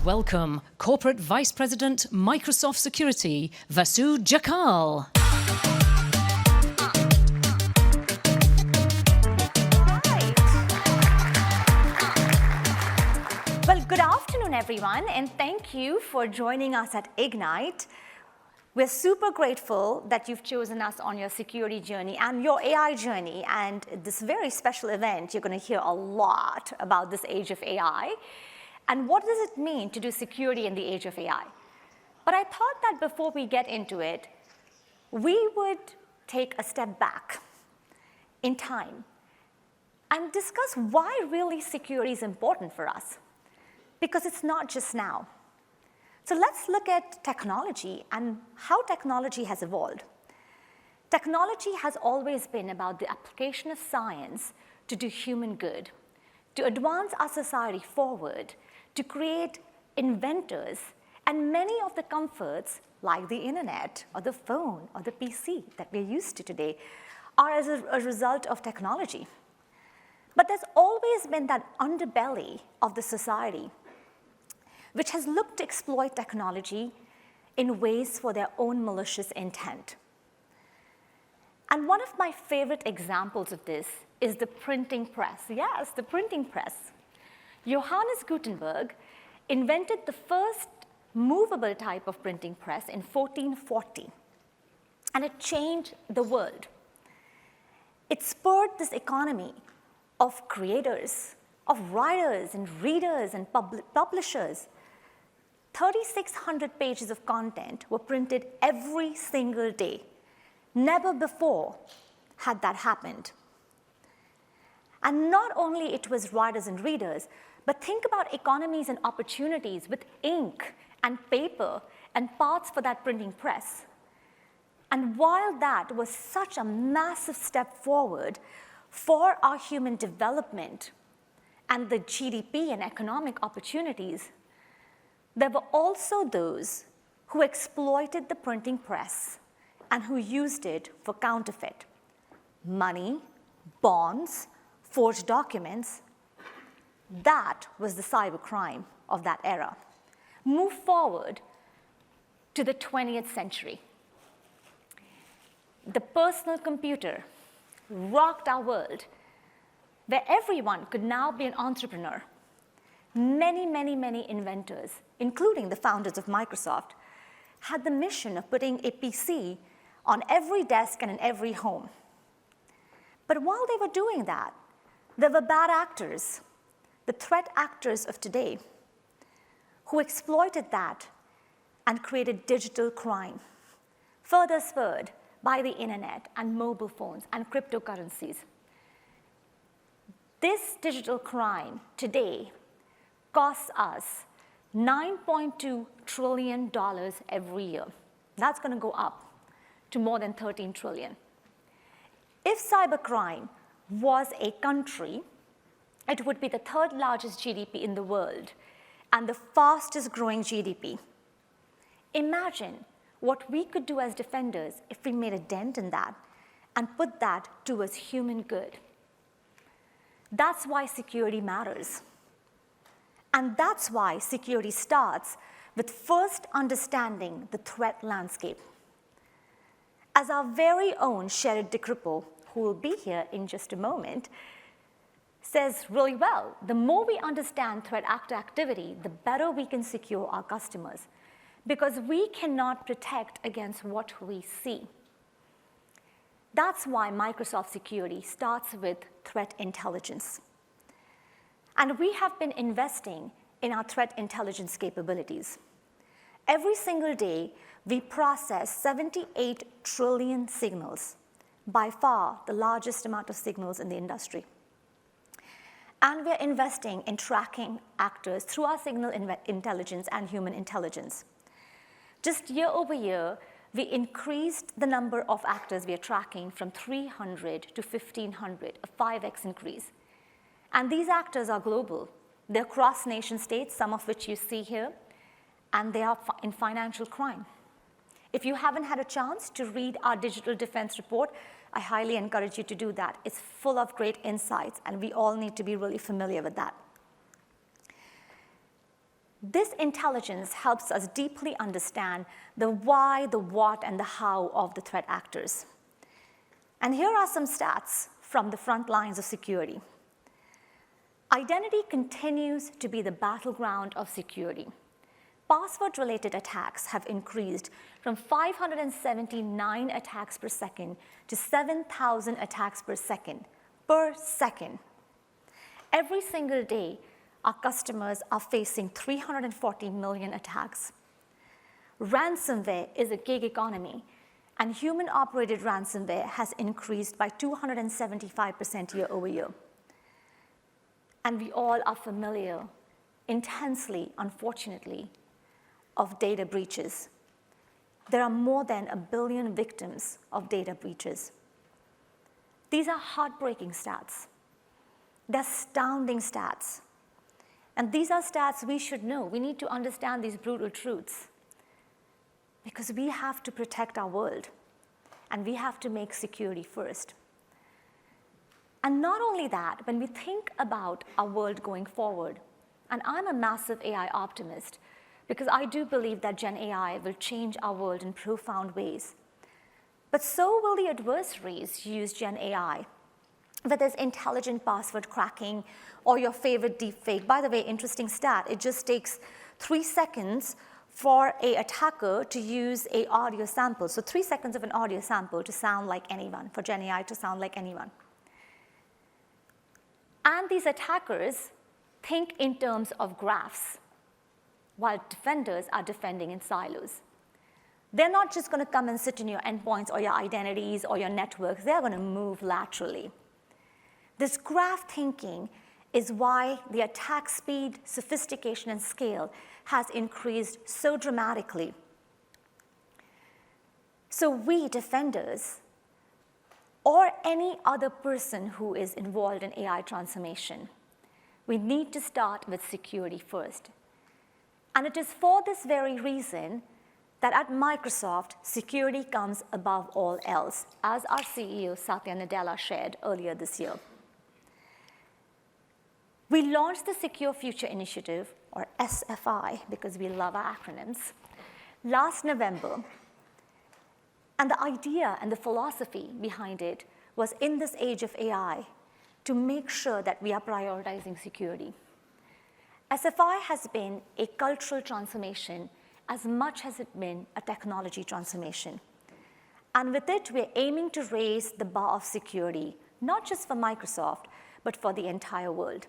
welcome Corporate Vice President, Microsoft Security, Vasu Jakal. Well, good afternoon, everyone, and thank you for joining us at Ignite. We're super grateful that you've chosen us on your security journey and your AI journey. And this very special event, you're going to hear a lot about this age of AI. And what does it mean to do security in the age of AI? But I thought that before we get into it, we would take a step back in time and discuss why really security is important for us. Because it's not just now. So let's look at technology and how technology has evolved. Technology has always been about the application of science to do human good, to advance our society forward, to create inventors, and many of the comforts, like the internet, or the phone, or the PC that we're used to today, are as a result of technology. But there's always been that underbelly of the society which has looked to exploit technology in ways for their own malicious intent. And one of my favorite examples of this is the printing press. Yes, the printing press. Johannes Gutenberg invented the first movable type of printing press in 1440, and it changed the world. It spurred this economy of creators, of writers and readers and publishers. 3,600 pages of content were printed every single day. Never before had that happened. And not only it was writers and readers, but think about economies and opportunities with ink and paper and parts for that printing press. And while that was such a massive step forward for our human development and the GDP and economic opportunities, there were also those who exploited the printing press and who used it for counterfeit. Money, bonds, forged documents. That was the cybercrime of that era. Move forward to the 20th century. The personal computer rocked our world, where everyone could now be an entrepreneur. Many, many, many inventors, including the founders of Microsoft, had the mission of putting a PC on every desk and in every home. But while they were doing that, there were bad actors, the threat actors of today, who exploited that and created digital crime, further spurred by the internet and mobile phones and cryptocurrencies. This digital crime today costs us $9.2 trillion every year. That's going to go up to more than 13 trillion. If cybercrime was a country, it would be the third largest GDP in the world and the fastest growing GDP. Imagine what we could do as defenders if we made a dent in that and put that towards human good. That's why security matters. And that's why security starts with first understanding the threat landscape. As our very own Sherrod DeCripo, who will be here in just a moment, says really well, the more we understand threat actor activity, the better we can secure our customers, because we cannot protect against what we see. That's why Microsoft Security starts with threat intelligence. And we have been investing in our threat intelligence capabilities. Every single day, we process 78 trillion signals, by far the largest amount of signals in the industry. And we're investing in tracking actors through our signal intelligence and human intelligence. Just year over year, we increased the number of actors we are tracking from 300 to 1,500, a 5x increase. And these actors are global. They're across nation states, some of which you see here, and they are in financial crime. If you haven't had a chance to read our digital defense report, I highly encourage you to do that. It's full of great insights, and we all need to be really familiar with that. This intelligence helps us deeply understand the why, the what, and the how of the threat actors. And here are some stats from the front lines of security. Identity continues to be the battleground of security. Password-related attacks have increased from 579 attacks per second to 7,000 attacks per second. Every single day, our customers are facing 340 million attacks. Ransomware is a gig economy, and human-operated ransomware has increased by 275% year over year. And we all are familiar, intensely, unfortunately, of data breaches. There are more than 1 billion victims of data breaches. These are heartbreaking stats. They're astounding stats. And these are stats we should know. We need to understand these brutal truths because we have to protect our world, and we have to make security first. And not only that, when we think about our world going forward, and I'm a massive AI optimist because I do believe that Gen AI will change our world in profound ways. But so will the adversaries use Gen AI, whether it's intelligent password cracking or your favorite deepfake. By the way, interesting stat, it just takes 3 seconds for an attacker to use an audio sample. So 3 seconds of an audio sample to sound like anyone, for Gen AI to sound like anyone. And these attackers think in terms of graphs, while defenders are defending in silos. They're not just going to come and sit in your endpoints or your identities or your networks. They're going to move laterally. This graph thinking is why the attack speed, sophistication, and scale has increased so dramatically. So we, defenders, or any other person who is involved in AI transformation, we need to start with security first. And it is for this very reason that at Microsoft, security comes above all else, as our CEO, Satya Nadella, shared earlier this year. We launched the Secure Future Initiative, or SFI, because we love our acronyms, last November. And the idea and the philosophy behind it was, in this age of AI, to make sure that we are prioritizing security. SFI has been a cultural transformation as much as it's been a technology transformation. And with it, we're aiming to raise the bar of security, not just for Microsoft, but for the entire world.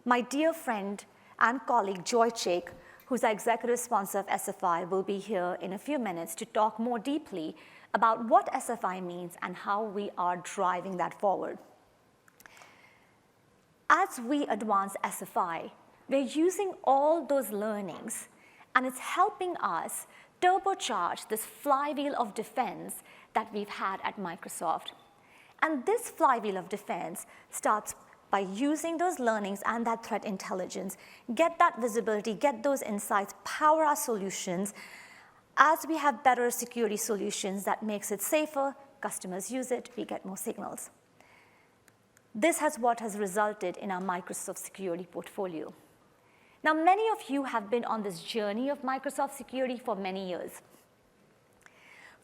My dear friend and colleague, Joy Chik, who's our executive sponsor of SFI, will be here in a few minutes to talk more deeply about what SFI means and how we are driving that forward. As we advance SFI, we're using all those learnings, and it's helping us turbocharge this flywheel of defense that we've had at Microsoft. And this flywheel of defense starts by using those learnings and that threat intelligence, get that visibility, get those insights, power our solutions. As we have better security solutions that makes it safer, customers use it, we get more signals. This is what has resulted in our Microsoft security portfolio. Now, many of you have been on this journey of Microsoft security for many years.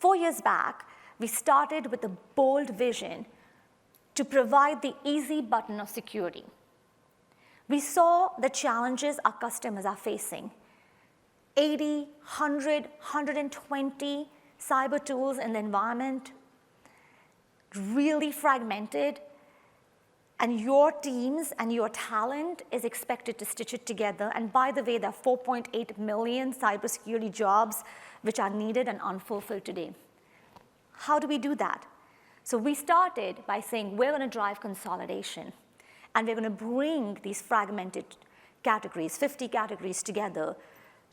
4 years back, we started with a bold vision to provide the easy button of security. We saw the challenges our customers are facing. 80, 100, 120 cyber tools in the environment, really fragmented, and your teams and your talent is expected to stitch it together. And by the way, there are 4.8 million cybersecurity jobs which are needed and unfulfilled today. How do we do that? So we started by saying we're going to drive consolidation, and we're going to bring these fragmented categories, 50 categories together,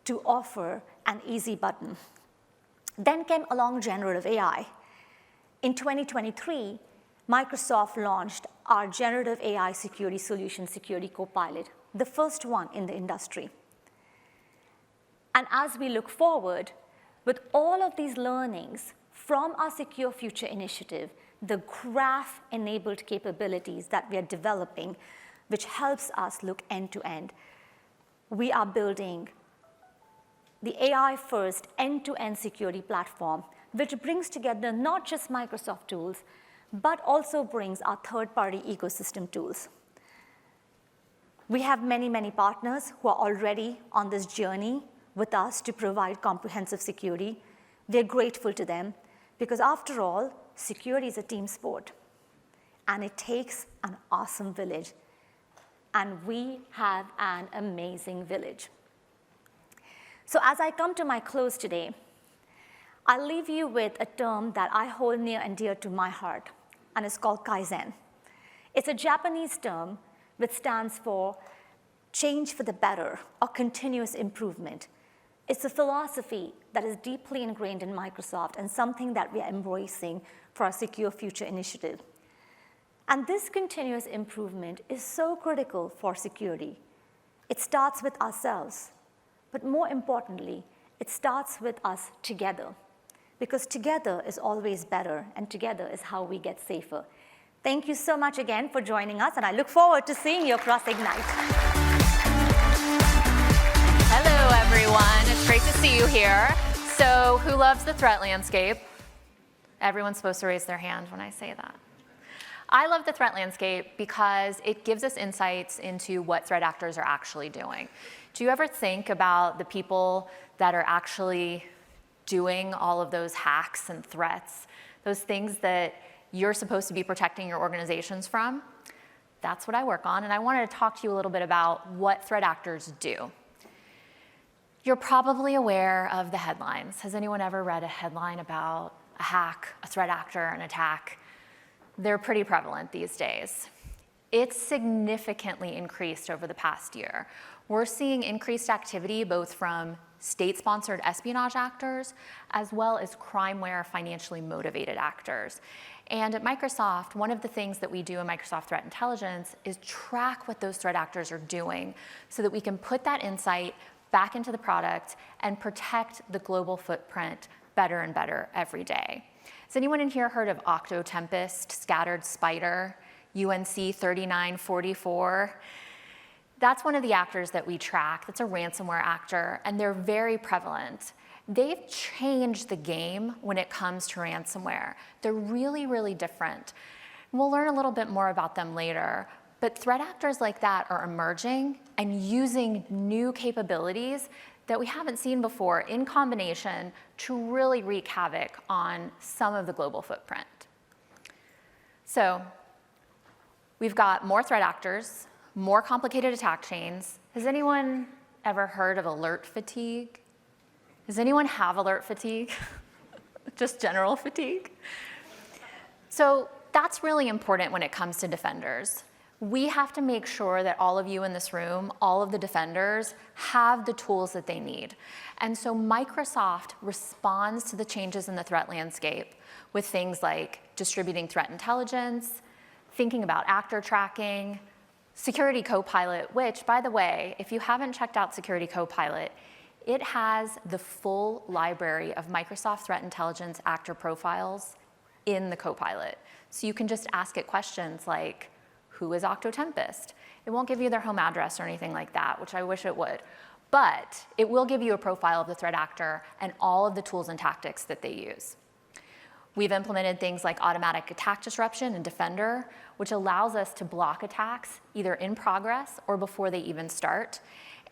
to offer an easy button. Then came along generative AI. In 2023, Microsoft launched our generative AI security solution, Security Copilot, the first one in the industry. And as we look forward, with all of these learnings from our Secure Future initiative, the graph-enabled capabilities that we are developing, which helps us look end to end, we are building the AI-first end-to-end security platform, which brings together not just Microsoft tools, but also brings our third-party ecosystem tools. We have many, many partners who are already on this journey with us to provide comprehensive security. We're grateful to them because, after all, security is a team sport, and it takes an awesome village. And we have an amazing village. So as I come to my close today, I'll leave you with a term that I hold near and dear to my heart, and it's called Kaizen. It's a Japanese term which stands for change for the better or continuous improvement. It's a philosophy that is deeply ingrained in Microsoft and something that we are embracing for our Secure Future initiative. And this continuous improvement is so critical for security. It starts with ourselves, but more importantly, it starts with us together, because together is always better, and together is how we get safer. Thank you so much again for joining us, and I look forward to seeing you across Ignite. Hello, everyone. It's great to see you here. So, who loves the threat landscape? Everyone's supposed to raise their hand when I say that. I love the threat landscape because it gives us insights into what threat actors are actually doing. Do you ever think about the people that are actually doing all of those hacks and threats, those things that you're supposed to be protecting your organizations from? That's what I work on, and I wanted to talk to you a little bit about what threat actors do. You're probably aware of the headlines. Has anyone ever read a headline about a hack, a threat actor, an attack? They're pretty prevalent these days. It's significantly increased over the past year. We're seeing increased activity both from state-sponsored espionage actors as well as crimeware financially motivated actors. And at Microsoft, one of the things that we do in Microsoft Threat Intelligence is track what those threat actors are doing so that we can put that insight back into the product and protect the global footprint better and better every day. Has anyone in here heard of Octotempest, Scattered Spider, UNC 3944? That's one of the actors that we track. That's a ransomware actor, and they're very prevalent. They've changed the game when it comes to ransomware. They're really, really different. We'll learn a little bit more about them later, but threat actors like that are emerging and using new capabilities that we haven't seen before in combination to really wreak havoc on some of the global footprint. So we've got more threat actors, more complicated attack chains. Has anyone ever heard of alert fatigue? Does anyone have alert fatigue? Just general fatigue? So that's really important when it comes to defenders. We have to make sure that all of you in this room, all of the defenders, have the tools that they need. And so Microsoft responds to the changes in the threat landscape with things like distributing threat intelligence, thinking about actor tracking, Security Copilot, which, by the way, if you haven't checked out Security Copilot, it has the full library of Microsoft Threat Intelligence actor profiles in the Copilot. So you can just ask it questions like, who is Octotempest? It won't give you their home address or anything like that, which I wish it would. But it will give you a profile of the threat actor and all of the tools and tactics that they use. We've implemented things like automatic attack disruption and Defender, which allows us to block attacks either in progress or before they even start.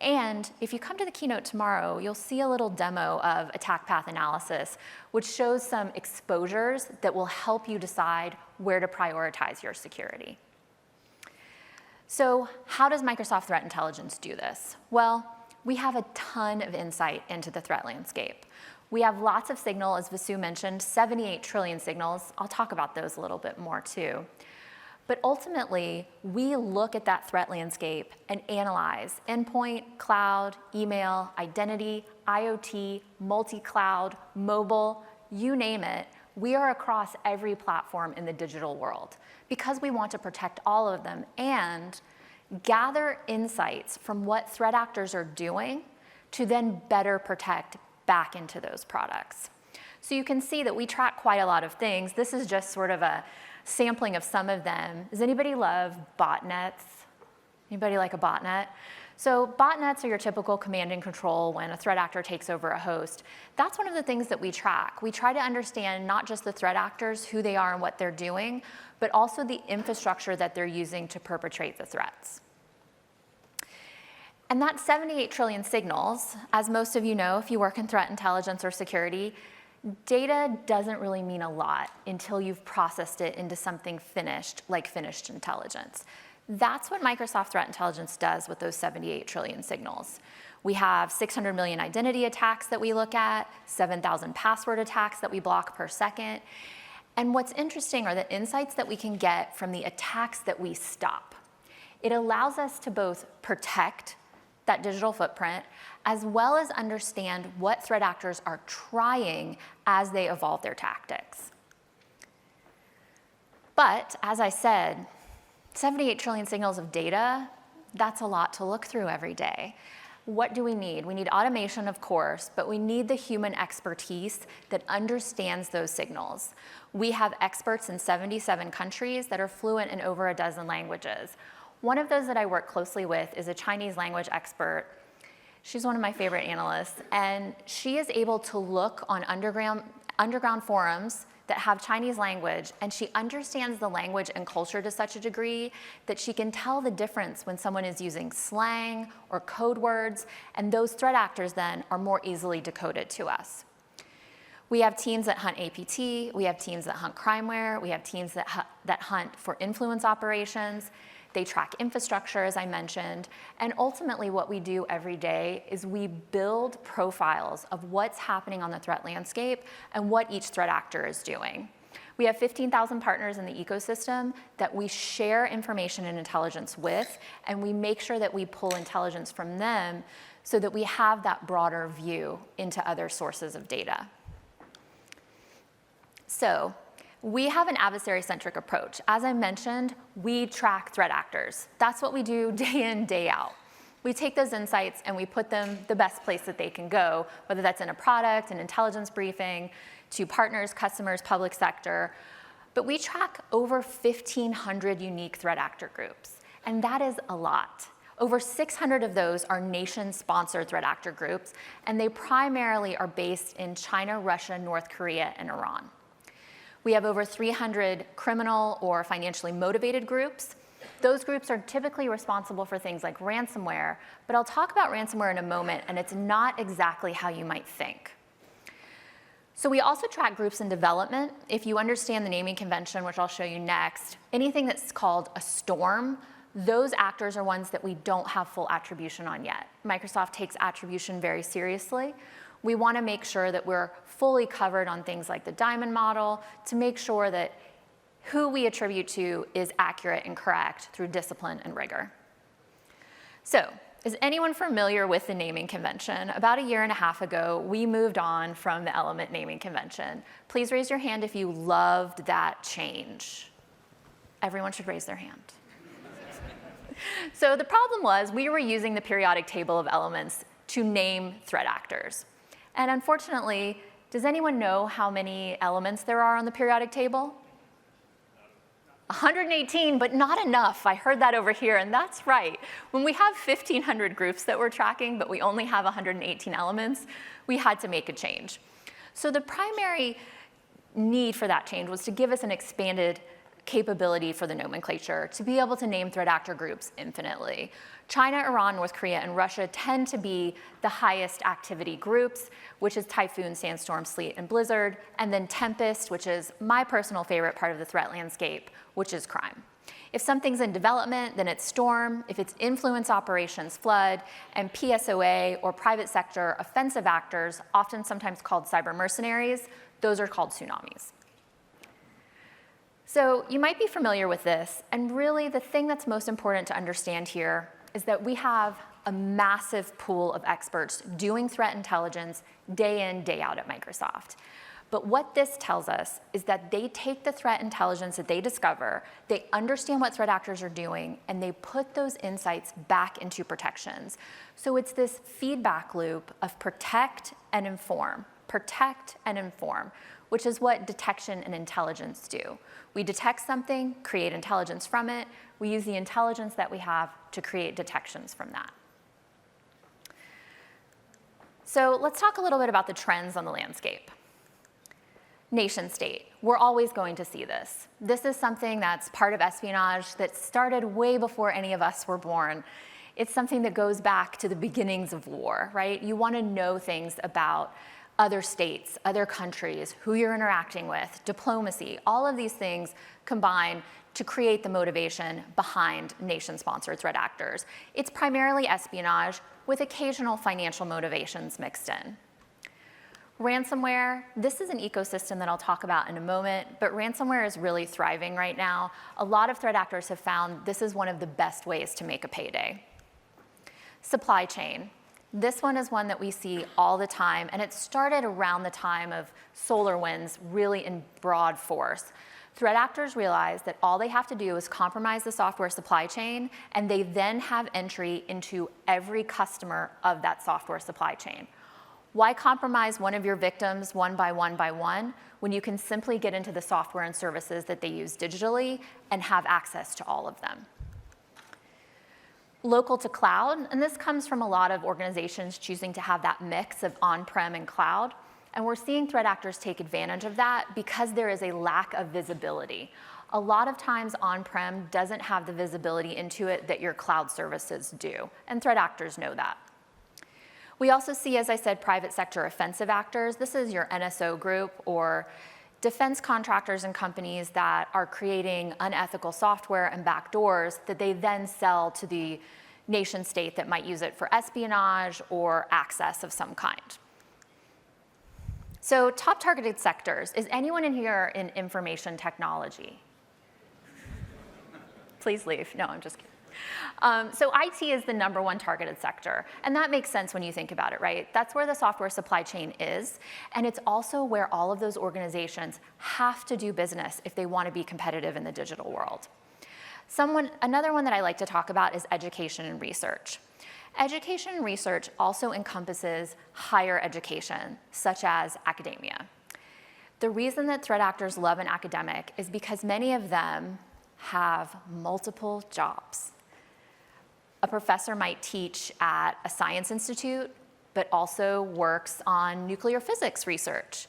And if you come to the keynote tomorrow, you'll see a little demo of attack path analysis, which shows some exposures that will help you decide where to prioritize your security. So how does Microsoft Threat Intelligence do this? Well, we have a ton of insight into the threat landscape. We have lots of signal, as Vasu mentioned, 78 trillion signals. I'll talk about those a little bit more too. But ultimately, we look at that threat landscape and analyze endpoint, cloud, email, identity, IoT, multi-cloud, mobile, you name it. We are across every platform in the digital world because we want to protect all of them and gather insights from what threat actors are doing to then better protect back into those products. So you can see that we track quite a lot of things. This is just sort of a sampling of some of them. Does anybody love botnets? Anybody like a botnet? So botnets are your typical command and control when a threat actor takes over a host. That's one of the things that we track. We try to understand not just the threat actors, who they are and what they're doing, but also the infrastructure that they're using to perpetrate the threats. And that 78 trillion signals, as most of you know if you work in threat intelligence or security, data doesn't really mean a lot until you've processed it into something finished, like finished intelligence. That's what Microsoft Threat Intelligence does with those 78 trillion signals. We have 600 million identity attacks that we look at, 7,000 password attacks that we block per second. And what's interesting are the insights that we can get from the attacks that we stop. It allows us to both protect that digital footprint, as well as understand what threat actors are trying as they evolve their tactics. But as I said, 78 trillion signals of data, that's a lot to look through every day. What do we need? We need automation, of course, but we need the human expertise that understands those signals. We have experts in 77 countries that are fluent in over a dozen languages. One of those that I work closely with is a Chinese language expert. She's one of my favorite analysts, and she is able to look on underground forums that have Chinese language, and she understands the language and culture to such a degree that she can tell the difference when someone is using slang or code words, and those threat actors then are more easily decoded to us. We have teams that hunt APT, we have teams that hunt crimeware, we have teams that hunt for influence operations. They track infrastructure, as I mentioned, and ultimately what we do every day is we build profiles of what's happening on the threat landscape and what each threat actor is doing. We have 15,000 partners in the ecosystem that we share information and intelligence with, and we make sure that we pull intelligence from them so that we have that broader view into other sources of data. So, we have an adversary-centric approach. As I mentioned, we track threat actors. That's what we do day in, day out. We take those insights and we put them the best place that they can go, whether that's in a product, an intelligence briefing, to partners, customers, public sector. But we track over 1,500 unique threat actor groups, and that is a lot. Over 600 of those are nation-sponsored threat actor groups, and they primarily are based in China, Russia, North Korea, and Iran. We have over 300 criminal or financially motivated groups. Those groups are typically responsible for things like ransomware, but I'll talk about ransomware in a moment, and it's not exactly how you might think. So we also track groups in development. If you understand the naming convention, which I'll show you next, anything that's called a storm, those actors are ones that we don't have full attribution on yet. Microsoft takes attribution very seriously. We want to make sure that we're fully covered on things like the diamond model to make sure that who we attribute to is accurate and correct through discipline and rigor. So, is anyone familiar with the naming convention? About a year and a half ago, we moved on from the Element naming convention. Please raise your hand if you loved that change. Everyone should raise their hand. So the problem was we were using the periodic table of elements to name threat actors. And unfortunately, does anyone know how many elements there are on the periodic table? 118, but not enough. I heard that over here, and that's right. When we have 1,500 groups that we're tracking, but we only have 118 elements, we had to make a change. So the primary need for that change was to give us an expanded capability for the nomenclature to be able to name threat actor groups infinitely. China, Iran, North Korea, and Russia tend to be the highest activity groups, which is Typhoon, Sandstorm, Sleet, and Blizzard, and then Tempest, which is my personal favorite part of the threat landscape, which is crime. If something's in development, then it's Storm. If it's influence operations, Flood, and PSOA, or private sector offensive actors, often sometimes called cyber mercenaries, those are called tsunamis. So you might be familiar with this, and really the thing that's most important to understand here is that we have a massive pool of experts doing threat intelligence day in, day out at Microsoft. But what this tells us is that they take the threat intelligence that they discover, they understand what threat actors are doing, and they put those insights back into protections. So it's this feedback loop of protect and inform, which is what detection and intelligence do. We detect something, create intelligence from it. We use the intelligence that we have to create detections from that. So let's talk a little bit about the trends on the landscape. Nation state, we're always going to see this. This is something that's part of espionage that started way before any of us were born. It's something that goes back to the beginnings of war, right? You want to know things about other states, other countries, who you're interacting with, diplomacy, all of these things combine to create the motivation behind nation-sponsored threat actors. It's primarily espionage with occasional financial motivations mixed in. Ransomware, this is an ecosystem that I'll talk about in a moment, but ransomware is really thriving right now. A lot of threat actors have found this is one of the best ways to make a payday. Supply chain. This one is one that we see all the time, and it started around the time of SolarWinds really in broad force. Threat actors realize that all they have to do is compromise the software supply chain, and they then have entry into every customer of that software supply chain. Why compromise one of your victims one by one when you can simply get into the software and services that they use digitally and have access to all of them? Local to cloud, and this comes from a lot of organizations choosing to have that mix of on-prem and cloud. And we're seeing threat actors take advantage of that because there is a lack of visibility. A lot of times on-prem doesn't have the visibility into it that your cloud services do, and threat actors know that. We also see, as I said, private sector offensive actors. This is your NSO group or defense contractors and companies that are creating unethical software and backdoors that they then sell to the nation state that might use it for espionage or access of some kind. So top targeted sectors. Is anyone in here in information technology? Please leave. No, I'm just kidding. So IT is the #1 targeted sector, and that makes sense when you think about it, right? That's where the software supply chain is, and it's also where all of those organizations have to do business if they want to be competitive in the digital world. Another one that I like to talk about is education and research. Education and research also encompasses higher education, such as academia. The reason that threat actors love an academic is because many of them have multiple jobs. A professor might teach at a science institute, but also works on nuclear physics research.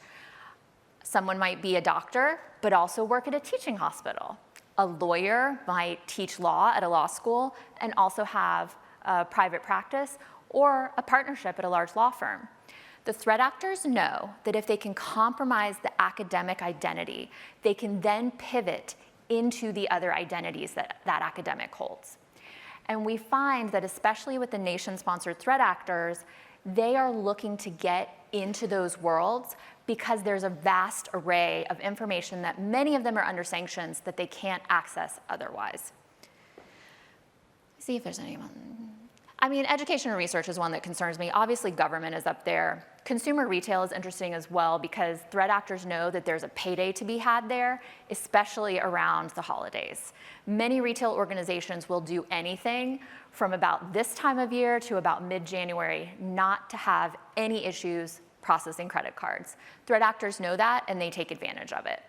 Someone might be a doctor, but also work at a teaching hospital. A lawyer might teach law at a law school and also have a private practice or a partnership at a large law firm. The threat actors know that if they can compromise the academic identity, they can then pivot into the other identities that that academic holds. And we find that especially with the nation-sponsored threat actors, they are looking to get into those worlds because there's a vast array of information that many of them are under sanctions that they can't access otherwise. See if there's anyone. I mean, education and research is one that concerns me. Obviously, government is up there. Consumer retail is interesting as well because threat actors know that there's a payday to be had there, especially around the holidays. Many retail organizations will do anything from about this time of year to about mid-January not to have any issues processing credit cards. Threat actors know that and they take advantage of it.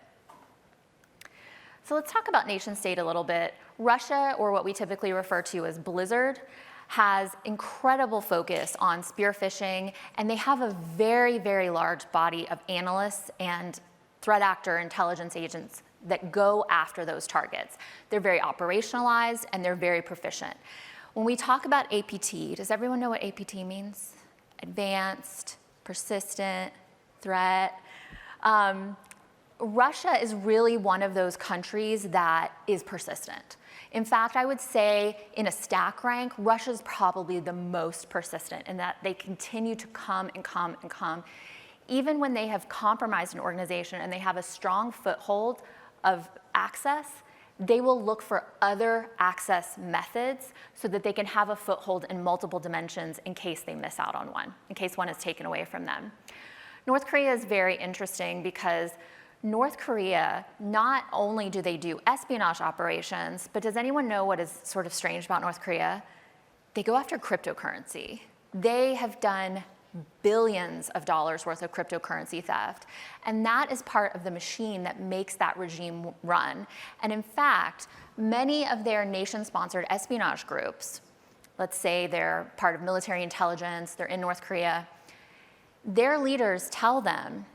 So let's talk about nation state a little bit. Russia, or what we typically refer to as Blizzard, has incredible focus on spear phishing, and they have a very, very large body of analysts and threat actor intelligence agents that go after those targets. They're very operationalized and they're very proficient. When we talk about APT, does everyone know what APT means? Advanced, persistent, threat. Russia is really one of those countries that is persistent. In fact, I would say in a stack rank, Russia's probably the most persistent in that they continue to come and come and come. Even when they have compromised an organization and they have a strong foothold of access, they will look for other access methods so that they can have a foothold in multiple dimensions in case they miss out on one, in case one is taken away from them. North Korea is very interesting because North Korea, not only do they do espionage operations, but does anyone know what is sort of strange about North Korea? They go after cryptocurrency. They have done billions of dollars worth of cryptocurrency theft. And that is part of the machine that makes that regime run. And in fact, many of their nation-sponsored espionage groups, let's say they're part of military intelligence, they're in North Korea, their leaders tell them,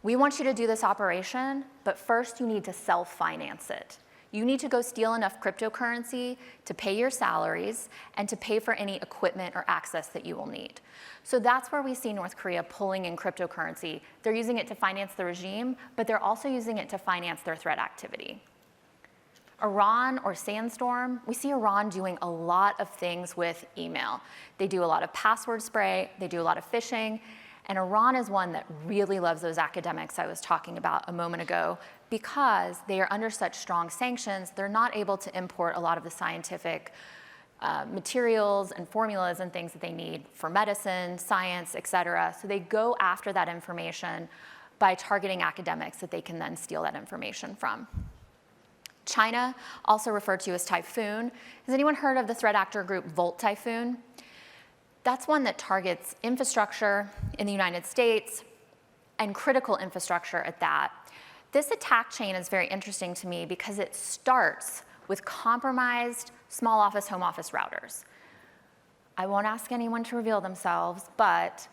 we want you to do this operation, but first you need to self-finance it. You need to go steal enough cryptocurrency to pay your salaries and to pay for any equipment or access that you will need. So that's where we see North Korea pulling in cryptocurrency. They're using it to finance the regime, but they're also using it to finance their threat activity. Iran or Sandstorm, we see Iran doing a lot of things with email. They do a lot of password spray, they do a lot of phishing, and Iran is one that really loves those academics I was talking about a moment ago because they are under such strong sanctions, they're not able to import a lot of the scientific materials and formulas and things that they need for medicine, science, et cetera. So they go after that information by targeting academics that they can then steal that information from. China, also referred to as Typhoon. Has anyone heard of the threat actor group Volt Typhoon? That's one that targets infrastructure in the United States and critical infrastructure at that. This attack chain is very interesting to me because it starts with compromised small office, home office routers. I won't ask anyone to reveal themselves, but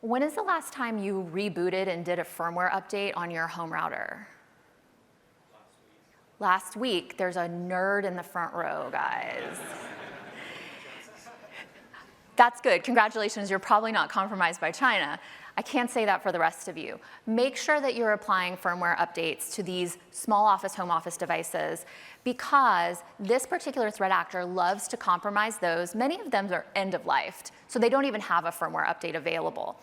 when is the last time you rebooted and did a firmware update on your home router? Last week. There's a nerd in the front row, guys. That's good. Congratulations, you're probably not compromised by China. I can't say that for the rest of you. Make sure that you're applying firmware updates to these small office, home office devices because this particular threat actor loves to compromise those. Many of them are end of life, so they don't even have a firmware update available.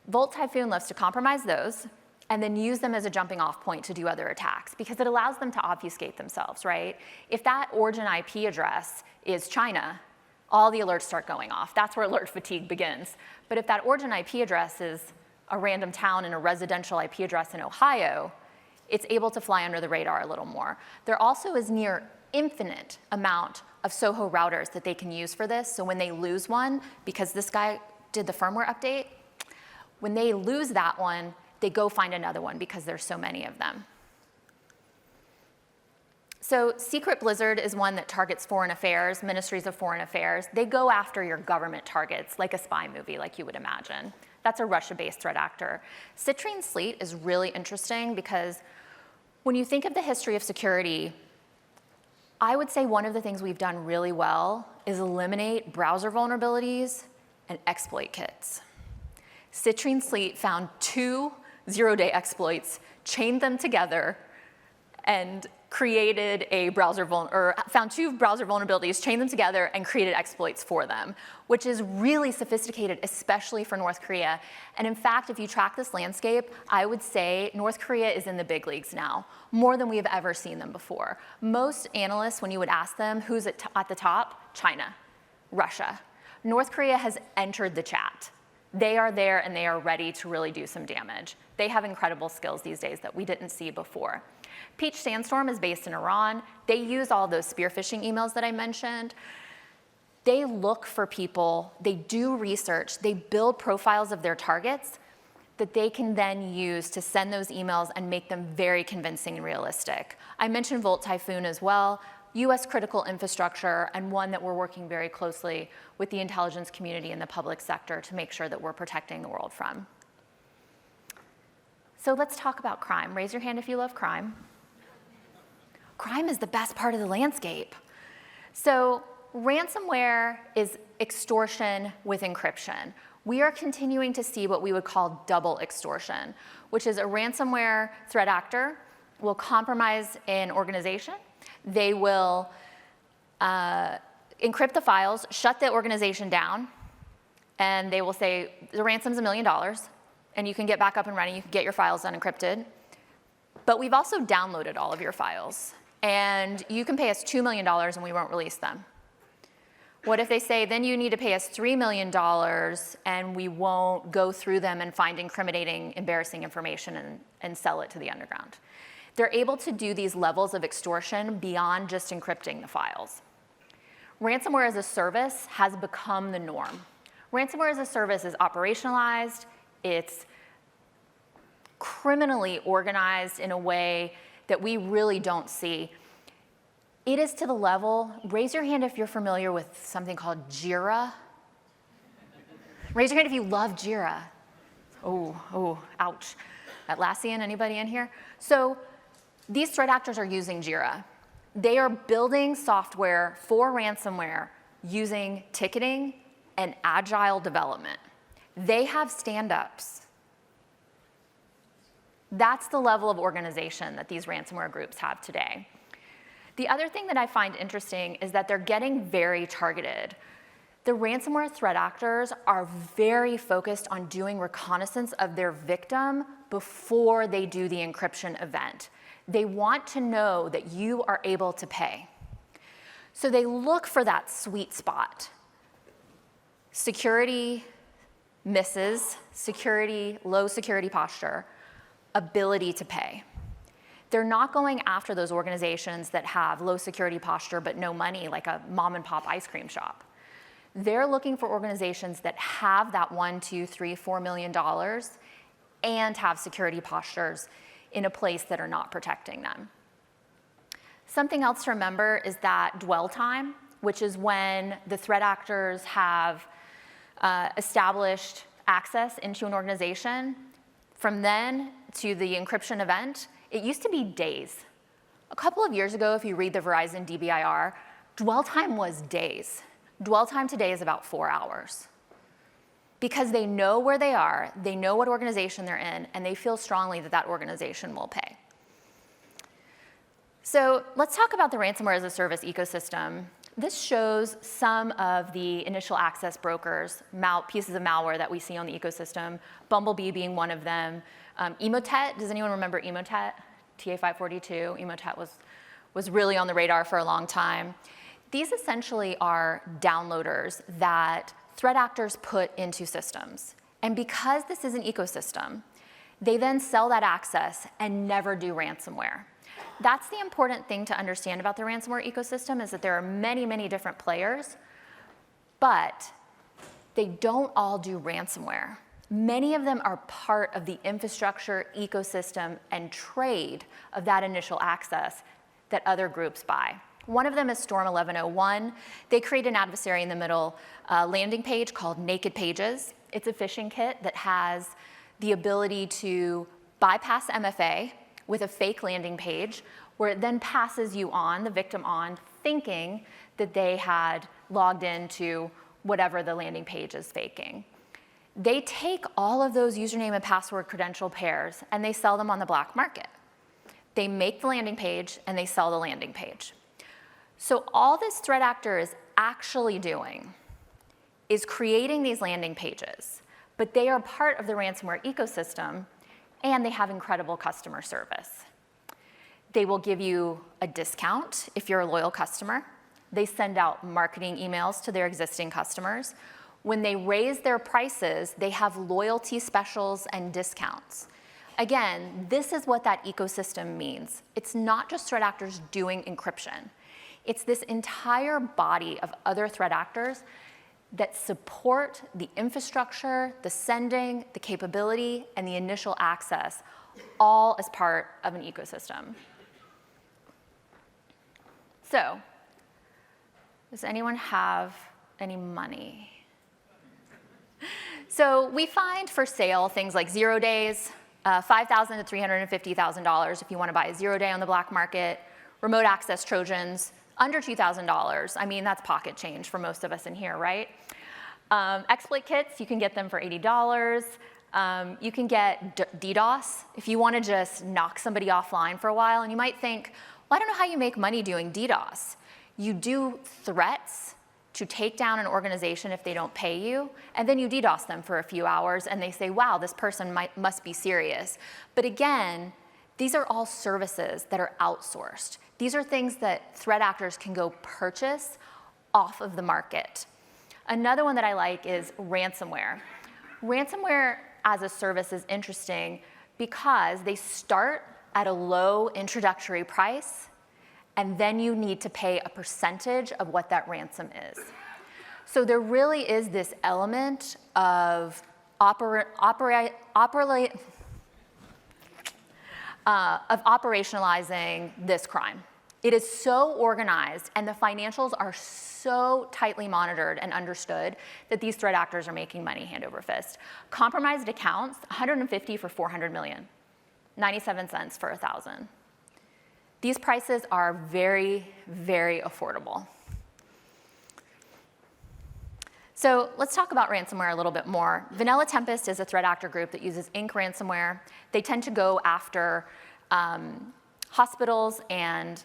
Volt Typhoon loves to compromise those and then use them as a jumping off point to do other attacks because it allows them to obfuscate themselves, right? If that origin IP address is China, all the alerts start going off. That's where alert fatigue begins. But if that origin IP address is a random town and a residential IP address in Ohio, it's able to fly under the radar a little more. There also is near infinite amount of SOHO routers that they can use for this. So when they lose one, because this guy did the firmware update, when they lose that one, they go find another one because there's so many of them. So Secret Blizzard is one that targets foreign affairs, ministries of foreign affairs. They go after your government targets, like a spy movie, like you would imagine. That's a Russia-based threat actor. Citrine Sleet is really interesting because when you think of the history of security, I would say one of the things we've done really well is eliminate browser vulnerabilities and exploit kits. Citrine Sleet found 2 zero-day exploits, chained them together, and created a found 2 browser vulnerabilities, chained them together, and created exploits for them, which is really sophisticated, especially for North Korea. And in fact, if you track this landscape, I would say North Korea is in the big leagues now, more than we have ever seen them before. Most analysts, when you would ask them who's at the top, China, Russia. North Korea has entered the chat. They are there and they are ready to really do some damage. They have incredible skills these days that we didn't see before. Peach Sandstorm is based in Iran. They use all those spear phishing emails that I mentioned. They look for people, they do research, they build profiles of their targets that they can then use to send those emails and make them very convincing and realistic. I mentioned Volt Typhoon as well, US critical infrastructure, and one that we're working very closely with the intelligence community and the public sector to make sure that we're protecting the world from. So let's talk about crime. Raise your hand if you love crime. Crime is the best part of the landscape. So ransomware is extortion with encryption. We are continuing to see what we would call double extortion, which is a ransomware threat actor will compromise an organization. They will encrypt the files, shut the organization down, and they will say, the ransom's $1 million, and you can get back up and running, you can get your files unencrypted. But we've also downloaded all of your files, and you can pay us $2 million and we won't release them. What if they say, then you need to pay us $3 million and we won't go through them and find incriminating, embarrassing information and sell it to the underground? They're able to do these levels of extortion beyond just encrypting the files. Ransomware as a service has become the norm. Ransomware as a service is operationalized, it's criminally organized in a way that we really don't see. It is to the level, raise your hand if you're familiar with something called Jira. Raise your hand if you love Jira. Oh, ouch. Atlassian, anybody in here? So these threat actors are using Jira. They are building software for ransomware using ticketing and agile development. They have stand-ups. That's the level of organization that these ransomware groups have today. The other thing that I find interesting is that they're getting very targeted. The ransomware threat actors are very focused on doing reconnaissance of their victim before they do the encryption event. They want to know that you are able to pay. So they look for that sweet spot. Security misses, low security posture, ability to pay. They're not going after those organizations that have low security posture but no money, like a mom and pop ice cream shop. They're looking for organizations that have that $1, $2, $3, $4 million and have security postures in a place that are not protecting them. Something else to remember is that dwell time, which is when the threat actors have established access into an organization. From then to the encryption event, it used to be days. A couple of years ago, if you read the Verizon DBIR, dwell time was days. Dwell time today is about 4 hours. Because they know where they are, they know what organization they're in, and they feel strongly that that organization will pay. So let's talk about the ransomware as a service ecosystem. This shows some of the initial access brokers, pieces of malware that we see on the ecosystem, Bumblebee being one of them. Emotet, does anyone remember Emotet? TA542, Emotet was really on the radar for a long time. These essentially are downloaders that threat actors put into systems. And because this is an ecosystem, they then sell that access and never do ransomware. That's the important thing to understand about the ransomware ecosystem, is that there are many, many different players, but they don't all do ransomware. Many of them are part of the infrastructure, ecosystem, and trade of that initial access that other groups buy. One of them is Storm 1101. They create an adversary in the middle landing page called Naked Pages. It's a phishing kit that has the ability to bypass MFA with a fake landing page, where it then passes you on, the victim on, thinking that they had logged into whatever the landing page is faking. They take all of those username and password credential pairs and they sell them on the black market. They make the landing page and they sell the landing page. So all this threat actor is actually doing is creating these landing pages, but they are part of the ransomware ecosystem and they have incredible customer service. They will give you a discount if you're a loyal customer. They send out marketing emails to their existing customers. When they raise their prices, they have loyalty specials and discounts. Again, this is what that ecosystem means. It's not just threat actors doing encryption. It's this entire body of other threat actors that support the infrastructure, the sending, the capability, and the initial access, all as part of an ecosystem. So, does anyone have any money? So we find for sale things like 0 days, $5,000 to $350,000 if you want to buy a 0 day on the black market, remote access Trojans, under $2,000. I mean, that's pocket change for most of us in here, right? Exploit kits, you can get them for $80. You can get DDoS if you want to just knock somebody offline for a while. And you might think, well, I don't know how you make money doing DDoS. You do threats to take down an organization if they don't pay you, and then you DDoS them for a few hours, and they say, wow, this person must be serious. But again, these are all services that are outsourced. These are things that threat actors can go purchase off of the market. Another one that I like is ransomware. Ransomware as a service is interesting because they start at a low introductory price, and then you need to pay a percentage of what that ransom is. So there really is this element of operationalizing this crime. It is so organized, and the financials are so tightly monitored and understood that these threat actors are making money hand over fist. Compromised accounts, 150 for 400 million, 97 cents for 1,000. These prices are very, very affordable. So let's talk about ransomware a little bit more. Vanilla Tempest is a threat actor group that uses Inc. ransomware. They tend to go after hospitals and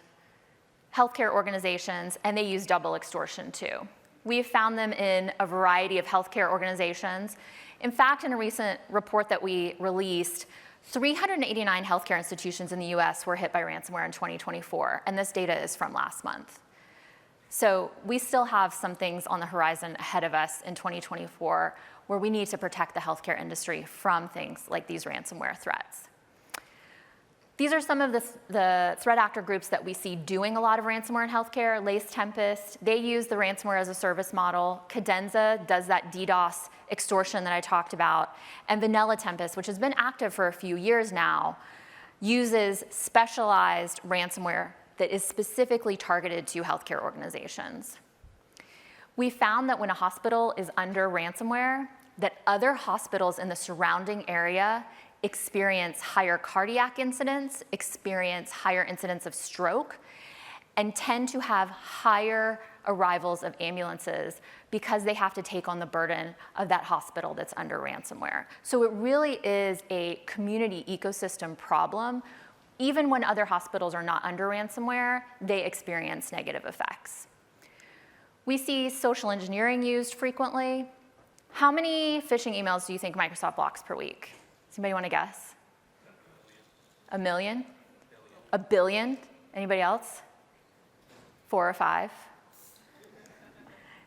healthcare organizations, and they use double extortion too. We've found them in a variety of healthcare organizations. In fact, in a recent report that we released, 389 healthcare institutions in the US were hit by ransomware in 2024, and this data is from last month. So we still have some things on the horizon ahead of us in 2024 where we need to protect the healthcare industry from things like these ransomware threats. These are some of the threat actor groups that we see doing a lot of ransomware in healthcare. Lace Tempest, they use the ransomware as a service model. Cadenza does that DDoS extortion that I talked about. And Vanilla Tempest, which has been active for a few years now, uses specialized ransomware that is specifically targeted to healthcare organizations. We found that when a hospital is under ransomware, that other hospitals in the surrounding area experience higher cardiac incidents, experience higher incidents of stroke, and tend to have higher arrivals of ambulances because they have to take on the burden of that hospital that's under ransomware. So it really is a community ecosystem problem. Even when other hospitals are not under ransomware, they experience negative effects. We see social engineering used frequently. How many phishing emails do you think Microsoft blocks per week? Does anybody want to guess? A million? A billion? Anybody else? 4 or 5?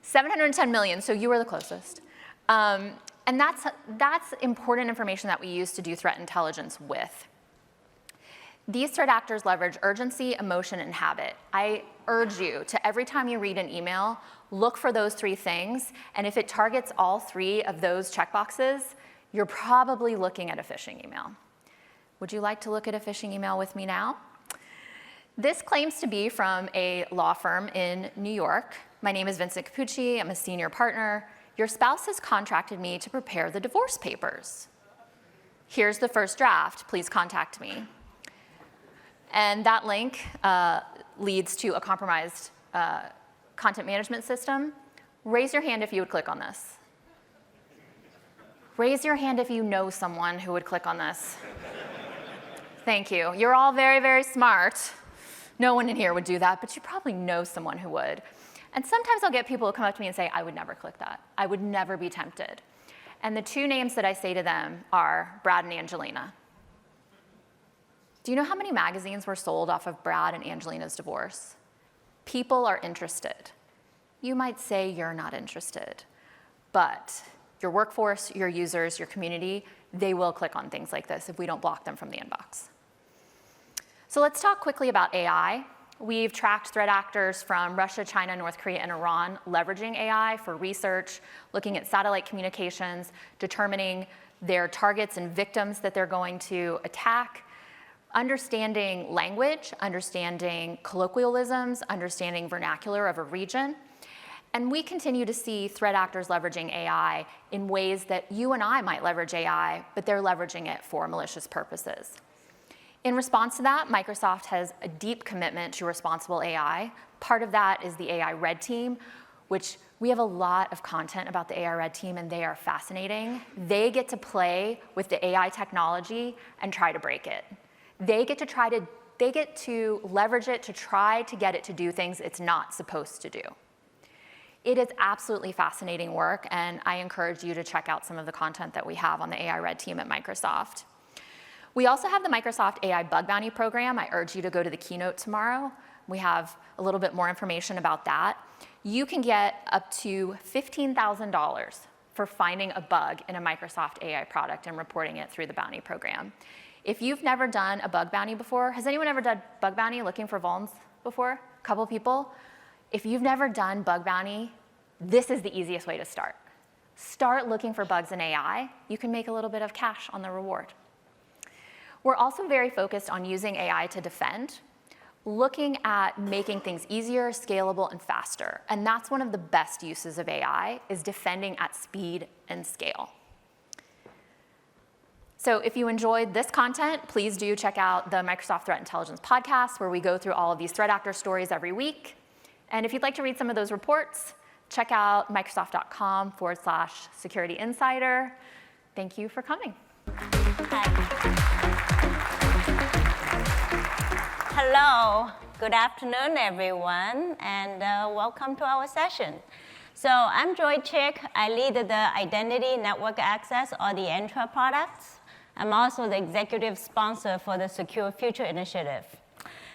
710 million, so you were the closest. And that's important information that we use to do threat intelligence with. These threat actors leverage urgency, emotion, and habit. I urge you to, every time you read an email, look for those 3 things, and if it targets all 3 of those checkboxes, you're probably looking at a phishing email. Would you like to look at a phishing email with me now? This claims to be from a law firm in New York. My name is Vincent Capucci. I'm a senior partner. Your spouse has contracted me to prepare the divorce papers. Here's the first draft. Please contact me. And that link leads to a compromised content management system. Raise your hand if you would click on this. Raise your hand if you know someone who would click on this. Thank you. You're all very, very smart. No one in here would do that, but you probably know someone who would. And sometimes I'll get people who come up to me and say, I would never click that. I would never be tempted. And the 2 names that I say to them are Brad and Angelina. Do you know how many magazines were sold off of Brad and Angelina's divorce? People are interested. You might say you're not interested, but your workforce, your users, your community, they will click on things like this if we don't block them from the inbox. So let's talk quickly about AI. We've tracked threat actors from Russia, China, North Korea, and Iran leveraging AI for research, looking at satellite communications, determining their targets and victims that they're going to attack, understanding language, understanding colloquialisms, understanding vernacular of a region. And we continue to see threat actors leveraging AI in ways that you and I might leverage AI, but they're leveraging it for malicious purposes. In response to that, Microsoft has a deep commitment to responsible AI. Part of that is the AI Red Team, which we have a lot of content about the AI Red Team, and they are fascinating. They get to play with the AI technology and try to break it. They get to leverage it to try to get it to do things it's not supposed to do. It is absolutely fascinating work, and I encourage you to check out some of the content that we have on the AI Red Team at Microsoft. We also have the Microsoft AI Bug Bounty Program. I urge you to go to the keynote tomorrow. We have a little bit more information about that. You can get up to $15,000 for finding a bug in a Microsoft AI product and reporting it through the bounty program. If you've never done a bug bounty before, has anyone ever done bug bounty looking for vulns before? A couple people? If you've never done bug bounty, this is the easiest way to start. Start looking for bugs in AI. You can make a little bit of cash on the reward. We're also very focused on using AI to defend. looking at making things easier, scalable, and faster. And that's one of the best uses of AI, is defending at speed and scale. So if you enjoyed this content, please do check out the Microsoft Threat Intelligence podcast, where we go through all of these threat actor stories every week. And if you'd like to read some of those reports, check out Microsoft.com/Security Insider. Thank you for coming. Hello, good afternoon, everyone, and welcome to our session. So I'm Joy Chick. I lead the Identity Network Access, or the Entra products. I'm also the executive sponsor for the Secure Future Initiative.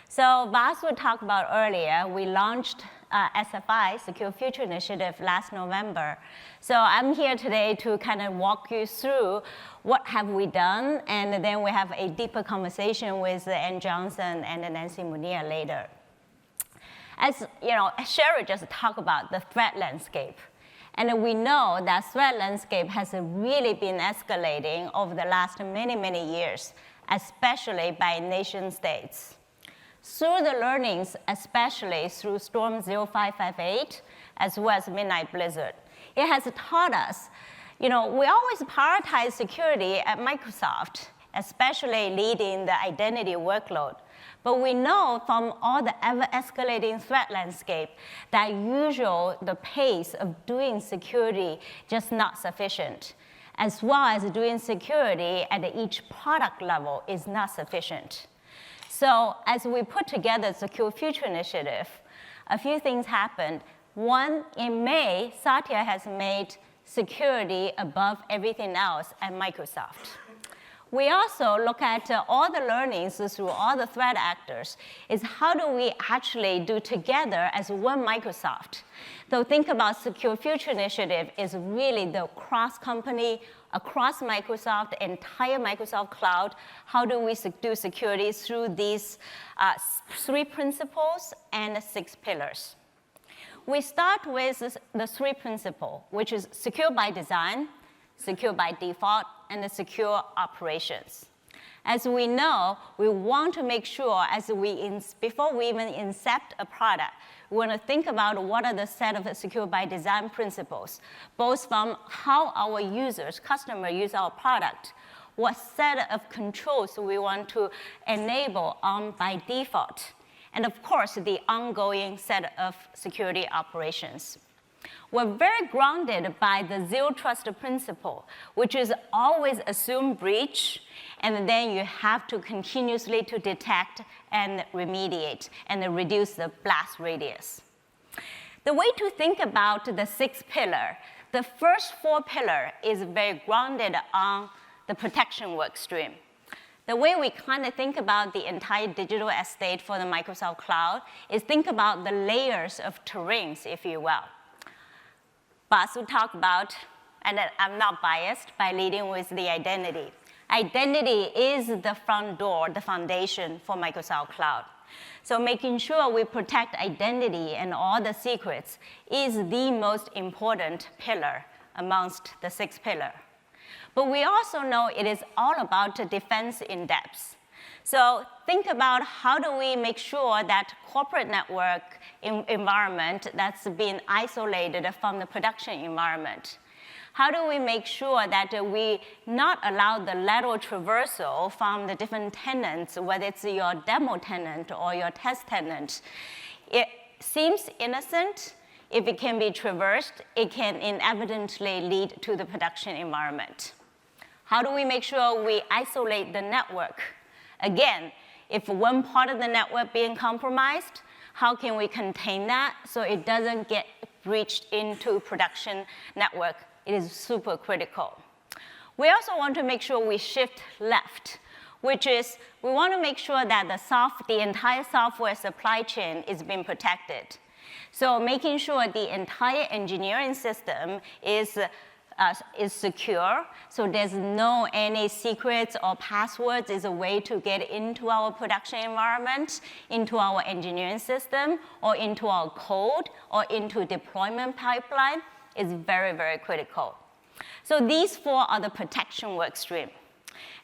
So Vasu talked about earlier, we launched SFI, Secure Future Initiative, last November. So I'm here today to kind of walk you through what have we done, and then we have a deeper conversation with Ann Johnson and Nancy Munir later. As you know, Sherry just talked about the threat landscape. And we know that threat landscape has really been escalating over the last many, many years, especially by nation states. Through the learnings, especially through Storm 0558, as well as Midnight Blizzard, it has taught us, we always prioritize security at Microsoft, especially leading the identity workload. But we know from all the ever-escalating threat landscape that the pace of doing security just not sufficient, as well as doing security at each product level is not sufficient. So as we put together the Secure Future Initiative, a few things happened. One, in May, Satya has made security above everything else at Microsoft. We also look at all the learnings through all the threat actors, is how do we actually do together as one Microsoft? So think about Secure Future Initiative is really the cross-company, across Microsoft, entire Microsoft cloud. How do we do security through these 3 principles and 6 pillars? We start with the 3 principles, which is secure by design, secure by default, and the secure operations. As we know, we want to make sure before we even incept a product, we want to think about what are the set of secure by design principles, both from how our customers use our product, what set of controls we want to enable by default, and of course, the ongoing set of security operations. We're very grounded by the zero trust principle, which is always assume breach, and then you have to continuously to detect and remediate and reduce the blast radius. The way to think about the 6th pillar, the first 4 pillars is very grounded on the protection work stream. The way we kind of think about the entire digital estate for the Microsoft Cloud is think about the layers of terrains, if you will. Vasu talked about, and I'm not biased, by leading with the identity. Identity is the front door, the foundation for Microsoft Cloud. So making sure we protect identity and all the secrets is the most important pillar amongst the 6 pillars. But we also know it is all about defense in depth. So think about how do we make sure that corporate network environment that's been isolated from the production environment. How do we make sure that we not allow the lateral traversal from the different tenants, whether it's your demo tenant or your test tenant? It seems innocent. If it can be traversed, it can inevitably lead to the production environment. How do we make sure we isolate the network? Again, if one part of the network being compromised, how can we contain that so it doesn't get breached into production network? It is super critical. We also want to make sure we shift left, which is we want to make sure that the entire software supply chain is being protected. So making sure the entire engineering system is secure, so there's no any secrets or passwords is a way to get into our production environment, into our engineering system, or into our code, or into deployment pipeline is very, very critical. So these 4 are the protection work stream.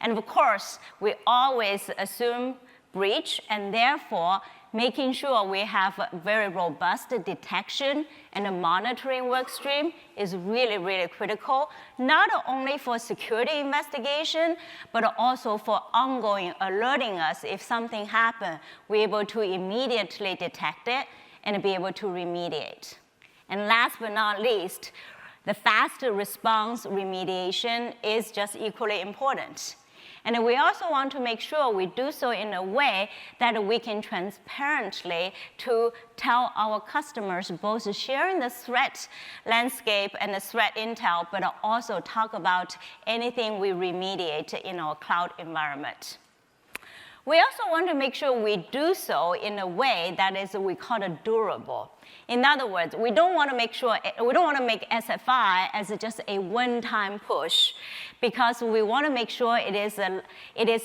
And of course, we always assume breach, and therefore making sure we have a very robust detection and a monitoring work stream is really, really critical, not only for security investigation, but also for ongoing alerting us if something happened, we're able to immediately detect it and be able to remediate. And last but not least, the fast response remediation is just equally important. And we also want to make sure we do so in a way that we can transparently to tell our customers, both sharing the threat landscape and the threat intel, but also talk about anything we remediate in our cloud environment. We also want to make sure we do so in a way that is, we call it durable. In other words, we don't want to make SFI as just a one-time push, because we want to make sure it is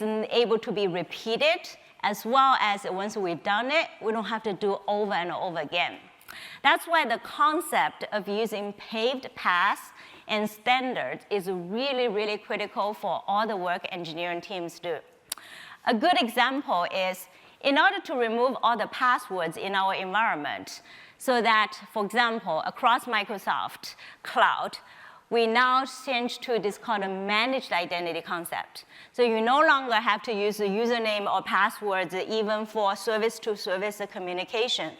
able to be repeated, as well as once we've done it, we don't have to do over and over again. That's why the concept of using paved paths and standards is really, really critical for all the work engineering teams do. A good example is, in order to remove all the passwords in our environment, so that, for example, across Microsoft Cloud, we now change to this called a managed identity concept. So you no longer have to use the username or passwords even for service-to-service communication.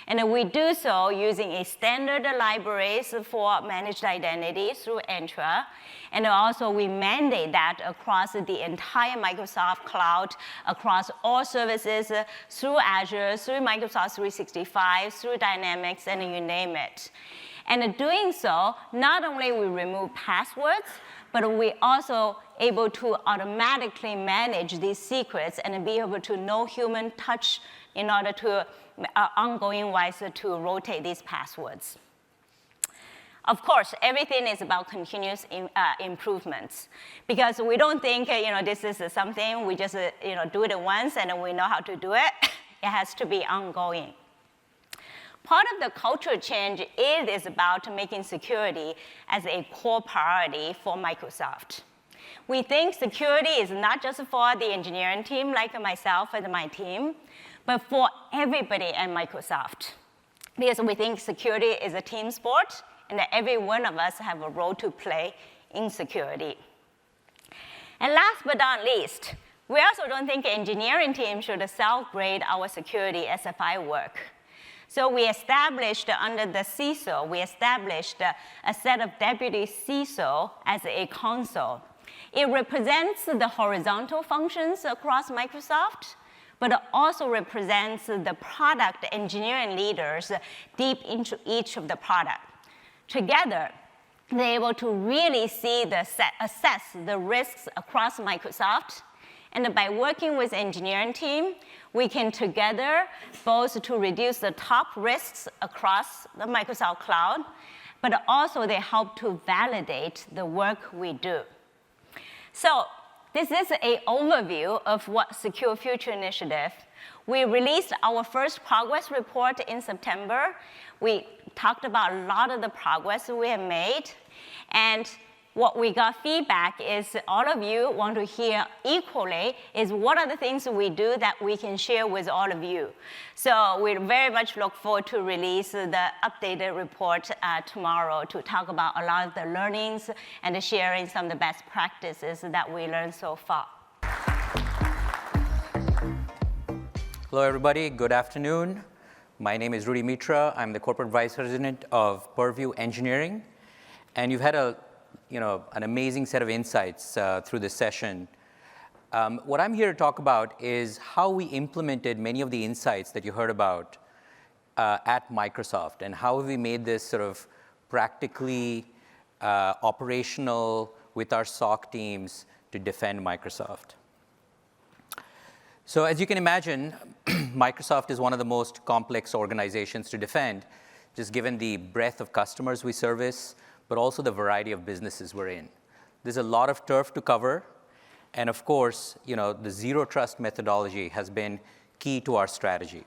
And we do so using a standard libraries for managed identity through Entra. And also we mandate that across the entire Microsoft Cloud, across all services, through Azure, through Microsoft 365, through Dynamics, and you name it. And doing so, not only we remove passwords, but we also able to automatically manage these secrets and be able to no human touch in order to ongoing wise to rotate these passwords. Of course, everything is about continuous improvements, because we don't think this is something we just do it once and we know how to do it. It has to be ongoing. Part of the culture change is about making security as a core priority for Microsoft. We think security is not just for the engineering team like myself and my team, but for everybody at Microsoft. Because we think security is a team sport, and that every one of us have a role to play in security. And last but not least, we also don't think engineering teams should self-grade our security SFI work. So we established under the CISO, we established a set of deputy CISO as a console. It represents the horizontal functions across Microsoft, but it also represents the product engineering leaders deep into each of the product. Together, they're able to really assess the risks across Microsoft. And by working with engineering team, we can together both to reduce the top risks across the Microsoft Cloud, but also they help to validate the work we do. So this is an overview of what Secure Future Initiative. We released our first progress report in September. We talked about a lot of the progress we have made. And what we got feedback is all of you want to hear equally is what are the things we do that we can share with all of you. So we very much look forward to release the updated report tomorrow to talk about a lot of the learnings and sharing some of the best practices that we learned so far. Hello, everybody. Good afternoon. My name is Rudy Mitra. I'm the Corporate Vice President of Purview Engineering. And you've had an amazing set of insights through this session. What I'm here to talk about is how we implemented many of the insights that you heard about at Microsoft, and how have we made this sort of practically operational with our SOC teams to defend Microsoft. So as you can imagine, Microsoft is one of the most complex organizations to defend, just given the breadth of customers we service, but also the variety of businesses we're in. There's a lot of turf to cover. And of course, the zero trust methodology has been key to our strategy.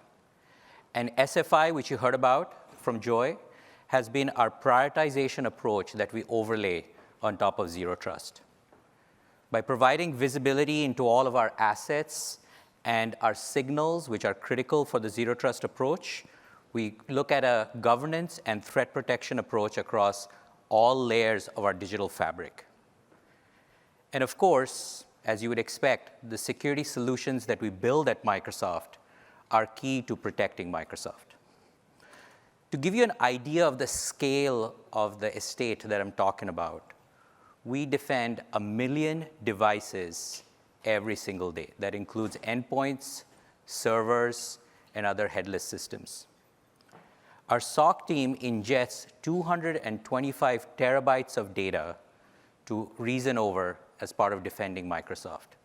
And SFI, which you heard about from Joy, has been our prioritization approach that we overlay on top of zero trust. By providing visibility into all of our assets And our signals, which are critical for the zero trust approach, we look at a governance and threat protection approach across all layers of our digital fabric. And of course, as you would expect, the security solutions that we build at Microsoft are key to protecting Microsoft. To give you an idea of the scale of the estate that I'm talking about, we defend 1 million devices every single day. That includes endpoints, servers, and other headless systems. Our SOC team ingests 225 terabytes of data to reason over as part of defending Microsoft.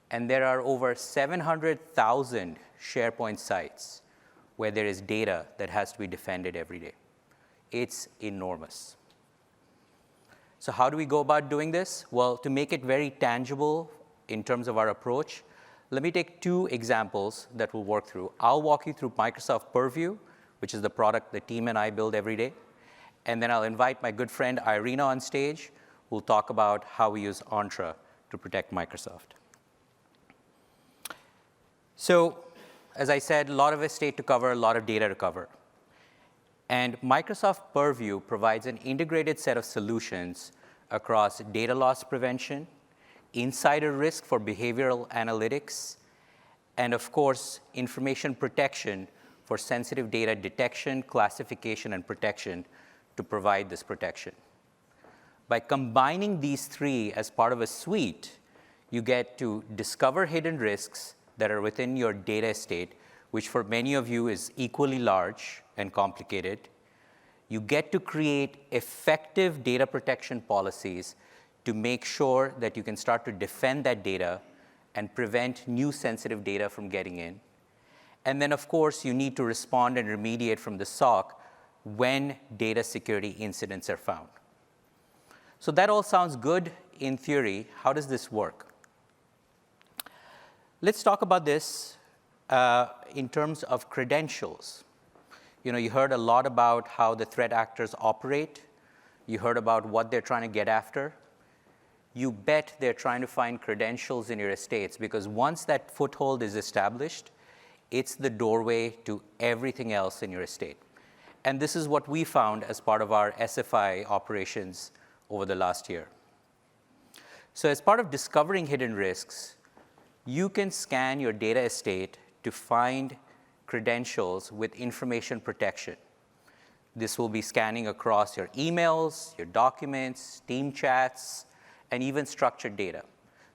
And there are over 700,000 SharePoint sites where there is data that has to be defended every day. It's enormous. So how do we go about doing this? Well, to make it very tangible in terms of our approach, let me take 2 examples that we'll work through. I'll walk you through Microsoft Purview, which is the product the team and I build every day. And then I'll invite my good friend Irina on stage, who'll talk about how we use Entra to protect Microsoft. So, as I said, a lot of estate to cover, a lot of data to cover. And Microsoft Purview provides an integrated set of solutions across data loss prevention, insider risk for behavioral analytics, and of course, information protection for sensitive data detection, classification, and protection to provide this protection. By combining these 3 as part of a suite, you get to discover hidden risks that are within your data estate, which for many of you is equally large and complicated. You get to create effective data protection policies to make sure that you can start to defend that data and prevent new sensitive data from getting in. And then, of course, you need to respond and remediate from the SOC when data security incidents are found. So that all sounds good in theory. How does this work? Let's talk about this in terms of credentials. You heard a lot about how the threat actors operate. You heard about what they're trying to get after. You bet they're trying to find credentials in your estates, because once that foothold is established, it's the doorway to everything else in your estate. And this is what we found as part of our SFI operations over the last year. So as part of discovering hidden risks, you can scan your data estate to find credentials with information protection. This will be scanning across your emails, your documents, team chats, and even structured data,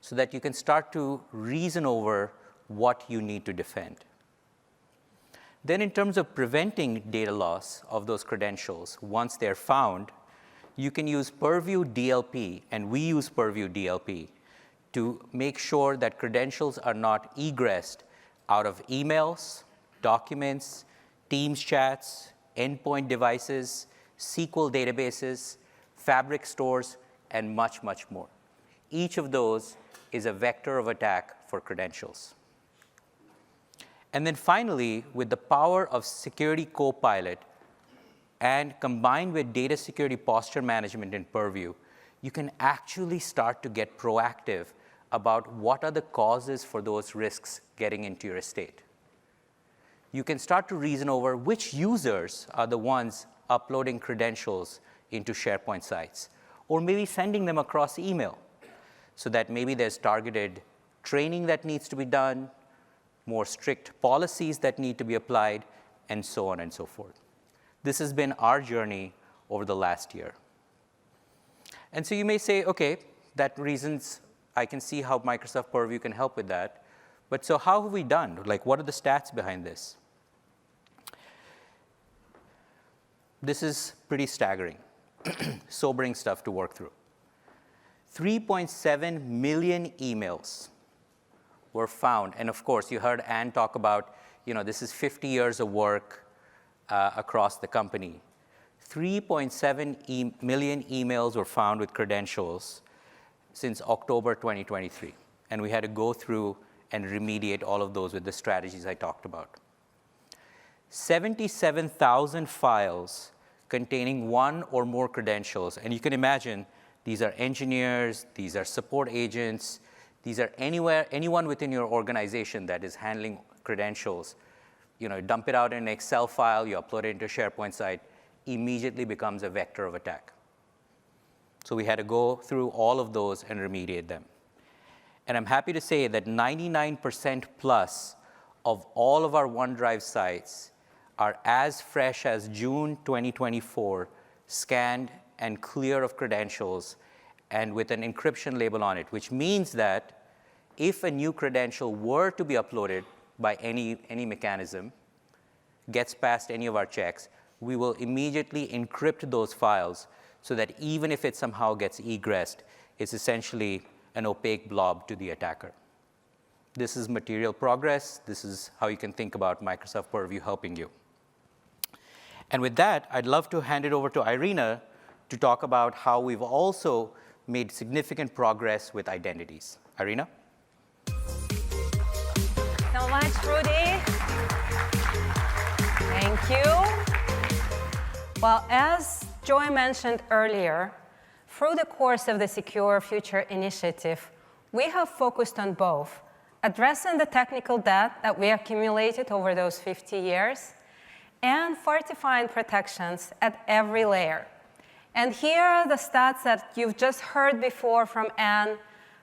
so that you can start to reason over what you need to defend. Then in terms of preventing data loss of those credentials, once they're found, you can use Purview DLP, and we use Purview DLP, to make sure that credentials are not egressed out of emails, documents, Teams chats, endpoint devices, SQL databases, Fabric stores, and much, much more. Each of those is a vector of attack for credentials. And then finally, with the power of Security Copilot and combined with data security posture management in Purview, you can actually start to get proactive about what are the causes for those risks getting into your estate. You can start to reason over which users are the ones uploading credentials into SharePoint sites, or maybe sending them across email, so that maybe there's targeted training that needs to be done, more strict policies that need to be applied, and so on and so forth. This has been our journey over the last year. And so you may say, okay, that reasons, I can see how Microsoft Purview can help with that. But so how have we done? Like, what are the stats behind this? This is pretty staggering, sobering stuff to work through. 3.7 million emails were found. And of course, you heard Anne talk about, this is 50 years of work across the company. 3.7 million emails were found with credentials since October 2023. And we had to go through and remediate all of those with the strategies I talked about. 77,000 files containing 1 or more credentials. And you can imagine, these are engineers, these are support agents, These are anyone within your organization that is handling credentials. Dump it out in an Excel file, you upload it into a SharePoint site, immediately becomes a vector of attack. So we had to go through all of those and remediate them. And I'm happy to say that 99% plus of all of our OneDrive sites are as fresh as June 2024, scanned and clear of credentials, and with an encryption label on it, which means that if a new credential were to be uploaded by any mechanism, gets past any of our checks, we will immediately encrypt those files so that even if it somehow gets egressed, it's essentially an opaque blob to the attacker. This is material progress. This is how you can think about Microsoft Purview helping you. And with that, I'd love to hand it over to Irina to talk about how we've also made significant progress with identities. Irina? So much, Rudy. Thank you. Well, as Joy mentioned earlier, through the course of the Secure Future Initiative, we have focused on both addressing the technical debt that we accumulated over those 50 years and fortifying protections at every layer. And here are the stats that you've just heard before from Anne,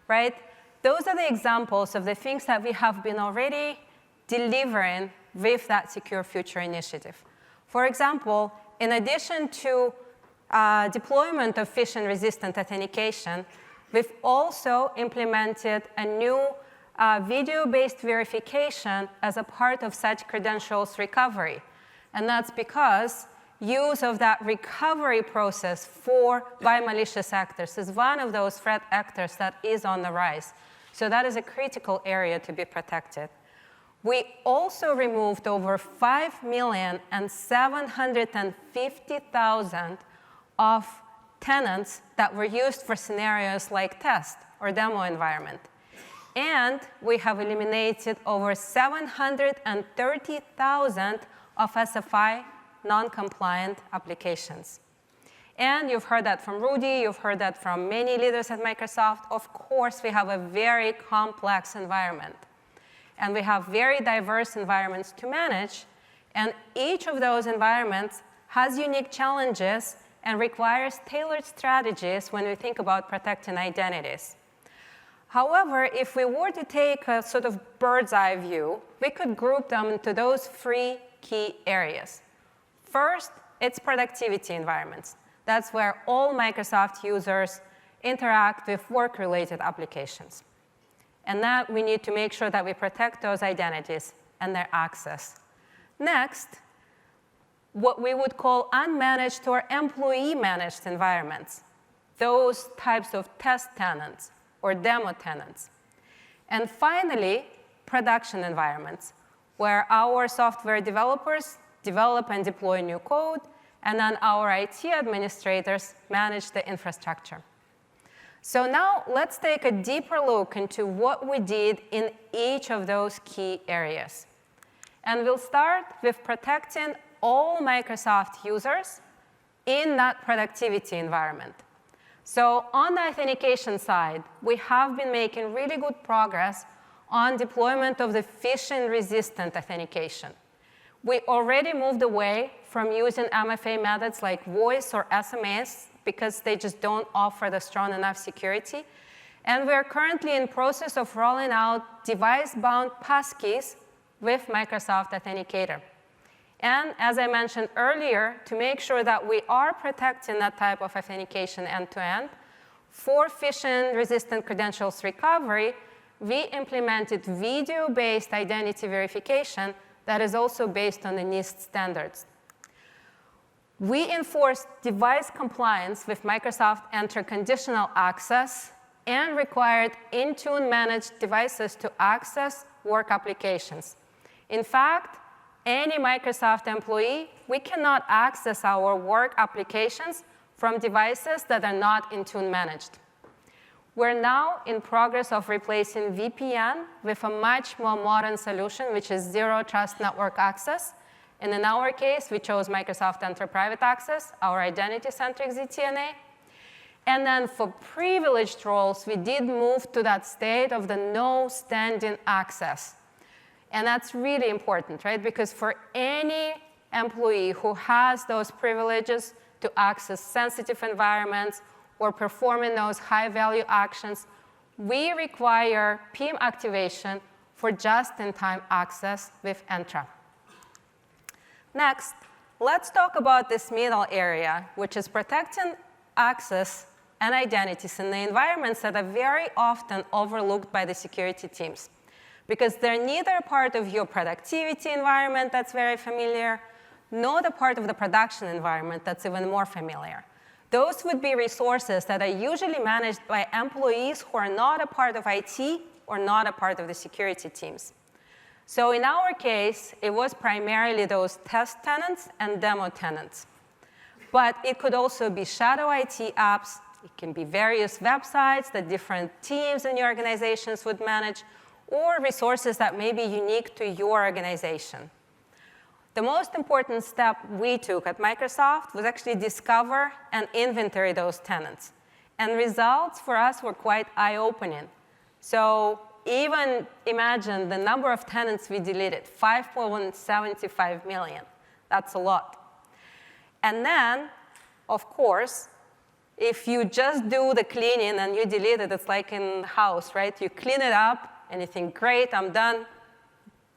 right? Those are the examples of the things that we have been already delivering with that Secure Future Initiative. For example, in addition to deployment of phishing-resistant authentication, we've also implemented a new video-based verification as a part of such credentials recovery. And that's because use of that recovery process by malicious actors is one of those threat actors that is on the rise. So that is a critical area to be protected. We also removed over 5,750,000 of tenants that were used for scenarios like test or demo environment. And we have eliminated over 730,000 of SFI non-compliant applications. And you've heard that from Rudy, you've heard that from many leaders at Microsoft. Of course, we have a very complex environment. And we have very diverse environments to manage. And each of those environments has unique challenges and requires tailored strategies when we think about protecting identities. However, if we were to take a sort of bird's eye view, we could group them into those three key areas. First, it's productivity environments. That's where all Microsoft users interact with work-related applications. And that we need to make sure that we protect those identities and their access. Next, what we would call unmanaged or employee-managed environments, those types of test tenants or demo tenants. And finally, production environments, where our software developers develop and deploy new code, and then our IT administrators manage the infrastructure. So now let's take a deeper look into what we did in each of those key areas. And we'll start with protecting all Microsoft users in that productivity environment. So on the authentication side, we have been making really good progress on deployment of the phishing-resistant authentication. We already moved away from using MFA methods like voice or SMS because they just don't offer the strong enough security. And we're currently in process of rolling out device-bound passkeys with Microsoft Authenticator. And as I mentioned earlier, to make sure that we are protecting that type of authentication end-to-end, for phishing-resistant credentials recovery, we implemented video-based identity verification that is also based on the NIST standards. We enforced device compliance with Microsoft Enter conditional access and required Intune managed devices to access work applications. In fact, any Microsoft employee, we cannot access our work applications from devices that are not Intune managed. We're now in progress of replacing VPN with a much more modern solution, which is Zero Trust Network Access. And in our case, we chose Microsoft Enter Private Access, our identity-centric ZTNA. And then for privileged roles, we did move to that state of the no standing access. And that's really important, right? Because for any employee who has those privileges to access sensitive environments or perform in those high-value actions, we require PIM activation for just-in-time access with Entra. Next, let's talk about this middle area, which is protecting access and identities in the environments that are very often overlooked by the security teams, because they're neither part of your productivity environment that's very familiar, nor the part of the production environment that's even more familiar. Those would be resources that are usually managed by employees who are not a part of IT or not a part of the security teams. So in our case, it was primarily those test tenants and demo tenants. But it could also be shadow IT apps. It can be various websites that different teams in your organizations would manage, or resources that may be unique to your organization. The most important step we took at Microsoft was actually discover and inventory those tenants. And results for us were quite eye-opening. So even imagine the number of tenants we deleted, 5.75 million. That's a lot. And then, of course, if you just do the cleaning and you delete it, it's like in the house, right? You clean it up and you think, great, I'm done.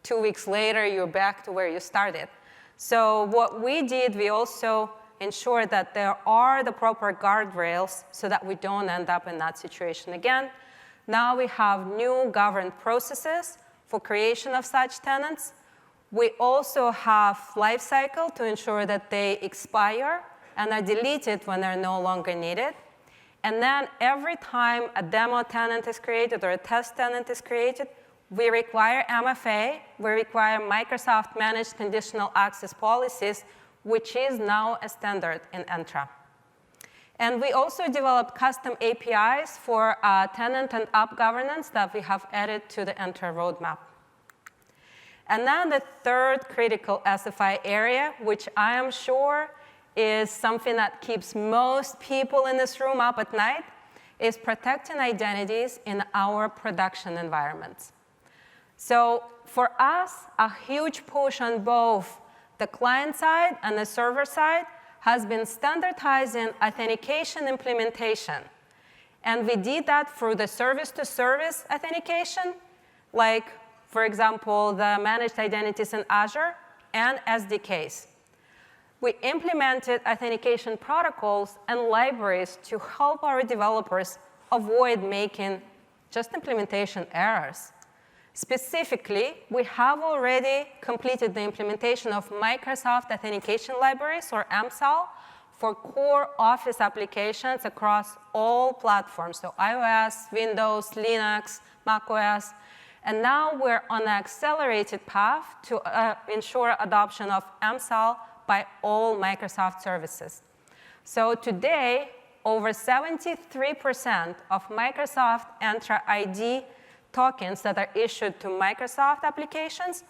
2 weeks later, you're back to where you started. So what we did, we also ensured that there are the proper guardrails so that we don't end up in that situation again. Now we have new governed processes for creation of such tenants. We also have lifecycle to ensure that they expire and are deleted when they're no longer needed. And then every time a demo tenant is created or a test tenant is created, we require MFA, we require Microsoft Managed Conditional Access Policies, which is now a standard in Entra. And we also developed custom APIs for tenant and app governance that we have added to the Entra roadmap. And then the third critical SFI area, which I am sure is something that keeps most people in this room up at night, is protecting identities in our production environments. So for us, a huge push on both the client side and the server side has been standardizing authentication implementation. And we did that through the service-to-service authentication, like, for example, the managed identities in Azure and SDKs. We implemented authentication protocols and libraries to help our developers avoid making just implementation errors. Specifically, we have already completed the implementation of Microsoft Authentication Libraries, or MSAL, for core Office applications across all platforms, so iOS, Windows, Linux, macOS. And now we're on an accelerated path to ensure adoption of MSAL by all Microsoft services. So today, over 73% of Microsoft Entra ID tokens that are issued to Microsoft applications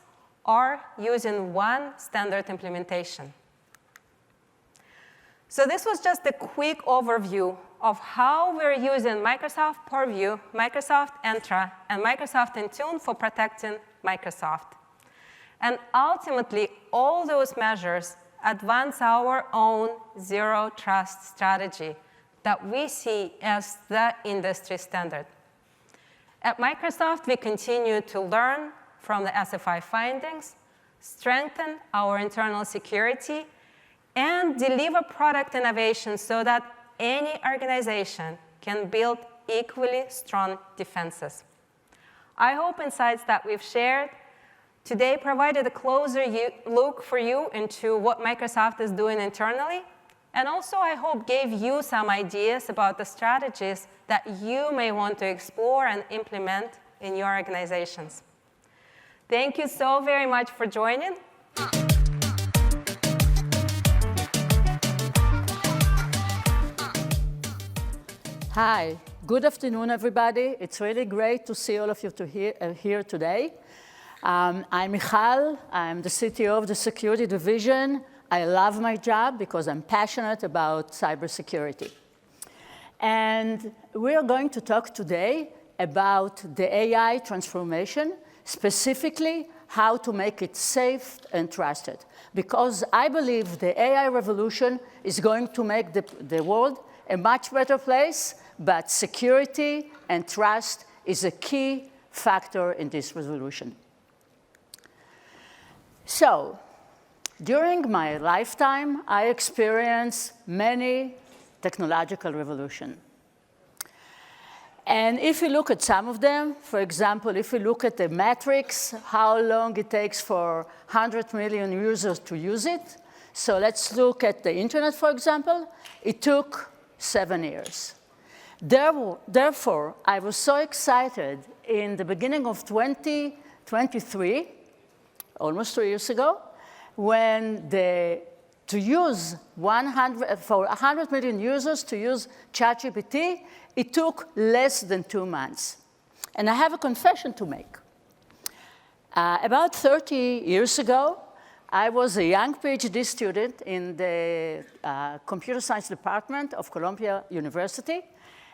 are using one standard implementation. So this was just a quick overview of how we're using Microsoft Purview, Microsoft Entra, and Microsoft Intune for protecting Microsoft. And ultimately, all those measures advance our own zero trust strategy that we see as the industry standard. At Microsoft, we continue to learn from the SFI findings, strengthen our internal security, and deliver product innovation so that any organization can build equally strong defenses. I hope insights that we've shared today provided a closer look for you into what Microsoft is doing internally, and also I hope gave you some ideas about the strategies that you may want to explore and implement in your organizations. Thank you so very much for joining. Hi, good afternoon, everybody. It's really great to see all of you here today. I'm Michal. I'm the CTO of the Security Division. I love my job because I'm passionate about cybersecurity. And we are going to talk today about the AI transformation, specifically how to make it safe and trusted. Because I believe the AI revolution is going to make the world a much better place, but security and trust is a key factor in this revolution. So, during my lifetime, I experienced many technological revolutions. And if you look at some of them, for example, if you look at the matrix, how long it takes for 100 million users to use it. So let's look at the internet, for example. It took 7 years. Therefore, I was so excited in the beginning of 2023, almost 2 years ago, when to use 100 million users to use ChatGPT, it took less than 2 months. And I have a confession to make. About 30 years ago, I was a young PhD student in the computer science department of Columbia University.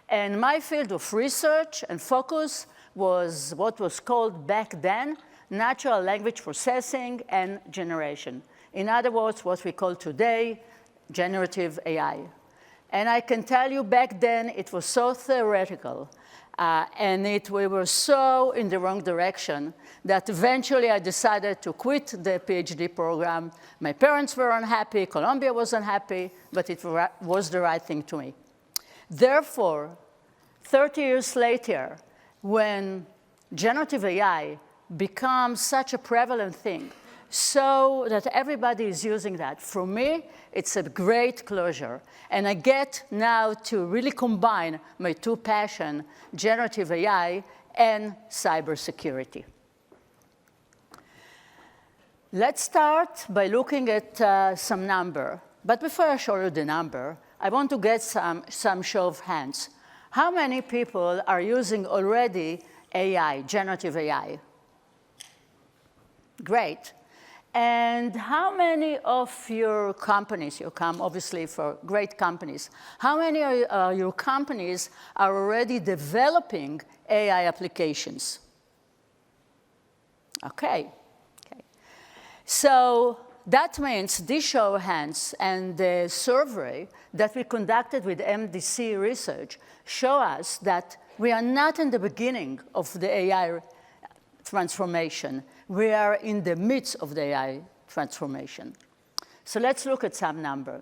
And my field of research and focus was what was called back then natural language processing and generation. In other words, what we call today generative AI. And I can tell you back then it was so theoretical and we were so in the wrong direction that eventually I decided to quit the PhD program. My parents were unhappy, Columbia was unhappy, but it was the right thing to me. Therefore, 30 years later, when generative AI becomes such a prevalent thing, so that everybody is using that. For me, it's a great closure. And I get now to really combine my two passions, generative AI and cybersecurity. Let's start by looking at some number. But before I show you the number, I want to get some show of hands. How many people are using already AI, generative AI? Great. And how many of your companies, you come obviously for great companies, how many of your companies are already developing AI applications? Okay. So that means this show of hands and the survey that we conducted with MDC Research show us that we are not in the beginning of the AI transformation. We are in the midst of the AI transformation. So let's look at some number.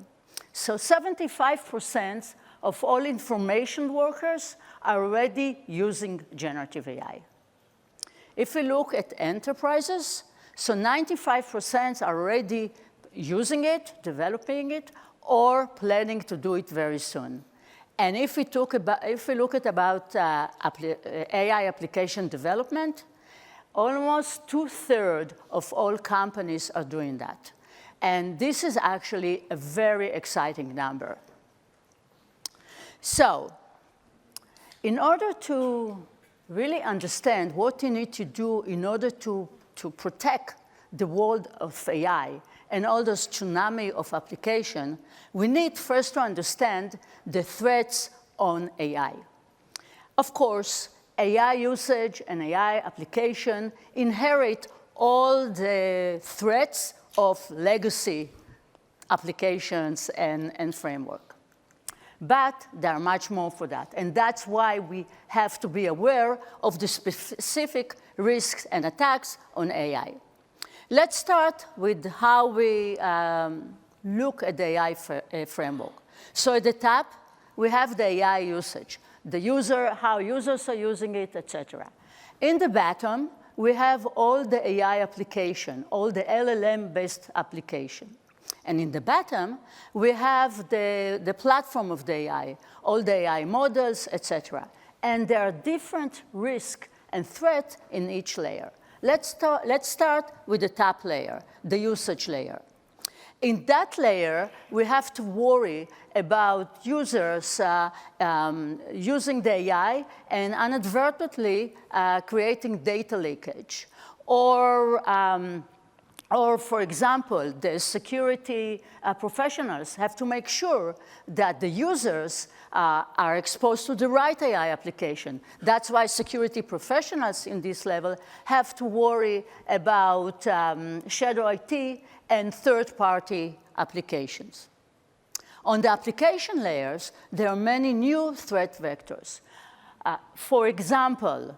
So 75% of all information workers are already using generative AI. If we look at enterprises, so 95% are already using it, developing it, or planning to do it very soon. And if we look at about AI application development, almost 2/3 of all companies are doing that. And this is actually a very exciting number. So, in order to really understand what you need to do in order to protect the world of AI and all those tsunami of application, we need first to understand the threats on AI. Of course, AI usage and AI application inherit all the threats of legacy applications and framework. But there are much more for that. And that's why we have to be aware of the specific risks and attacks on AI. Let's start with how we look at the AI framework. So at the top, we have the AI usage. The user, how users are using it, etc. In the bottom, we have all the AI application, all the LLM-based application. And in the bottom, we have the platform of the AI, all the AI models, etc. And there are different risks and threats in each layer. Let's start with the top layer, the usage layer. In that layer, we have to worry about users using the AI and inadvertently creating data leakage or Or, for example, the security professionals have to make sure that the users are exposed to the right AI application. That's why security professionals in this level have to worry about shadow IT and third-party applications. On the application layers, there are many new threat vectors. For example,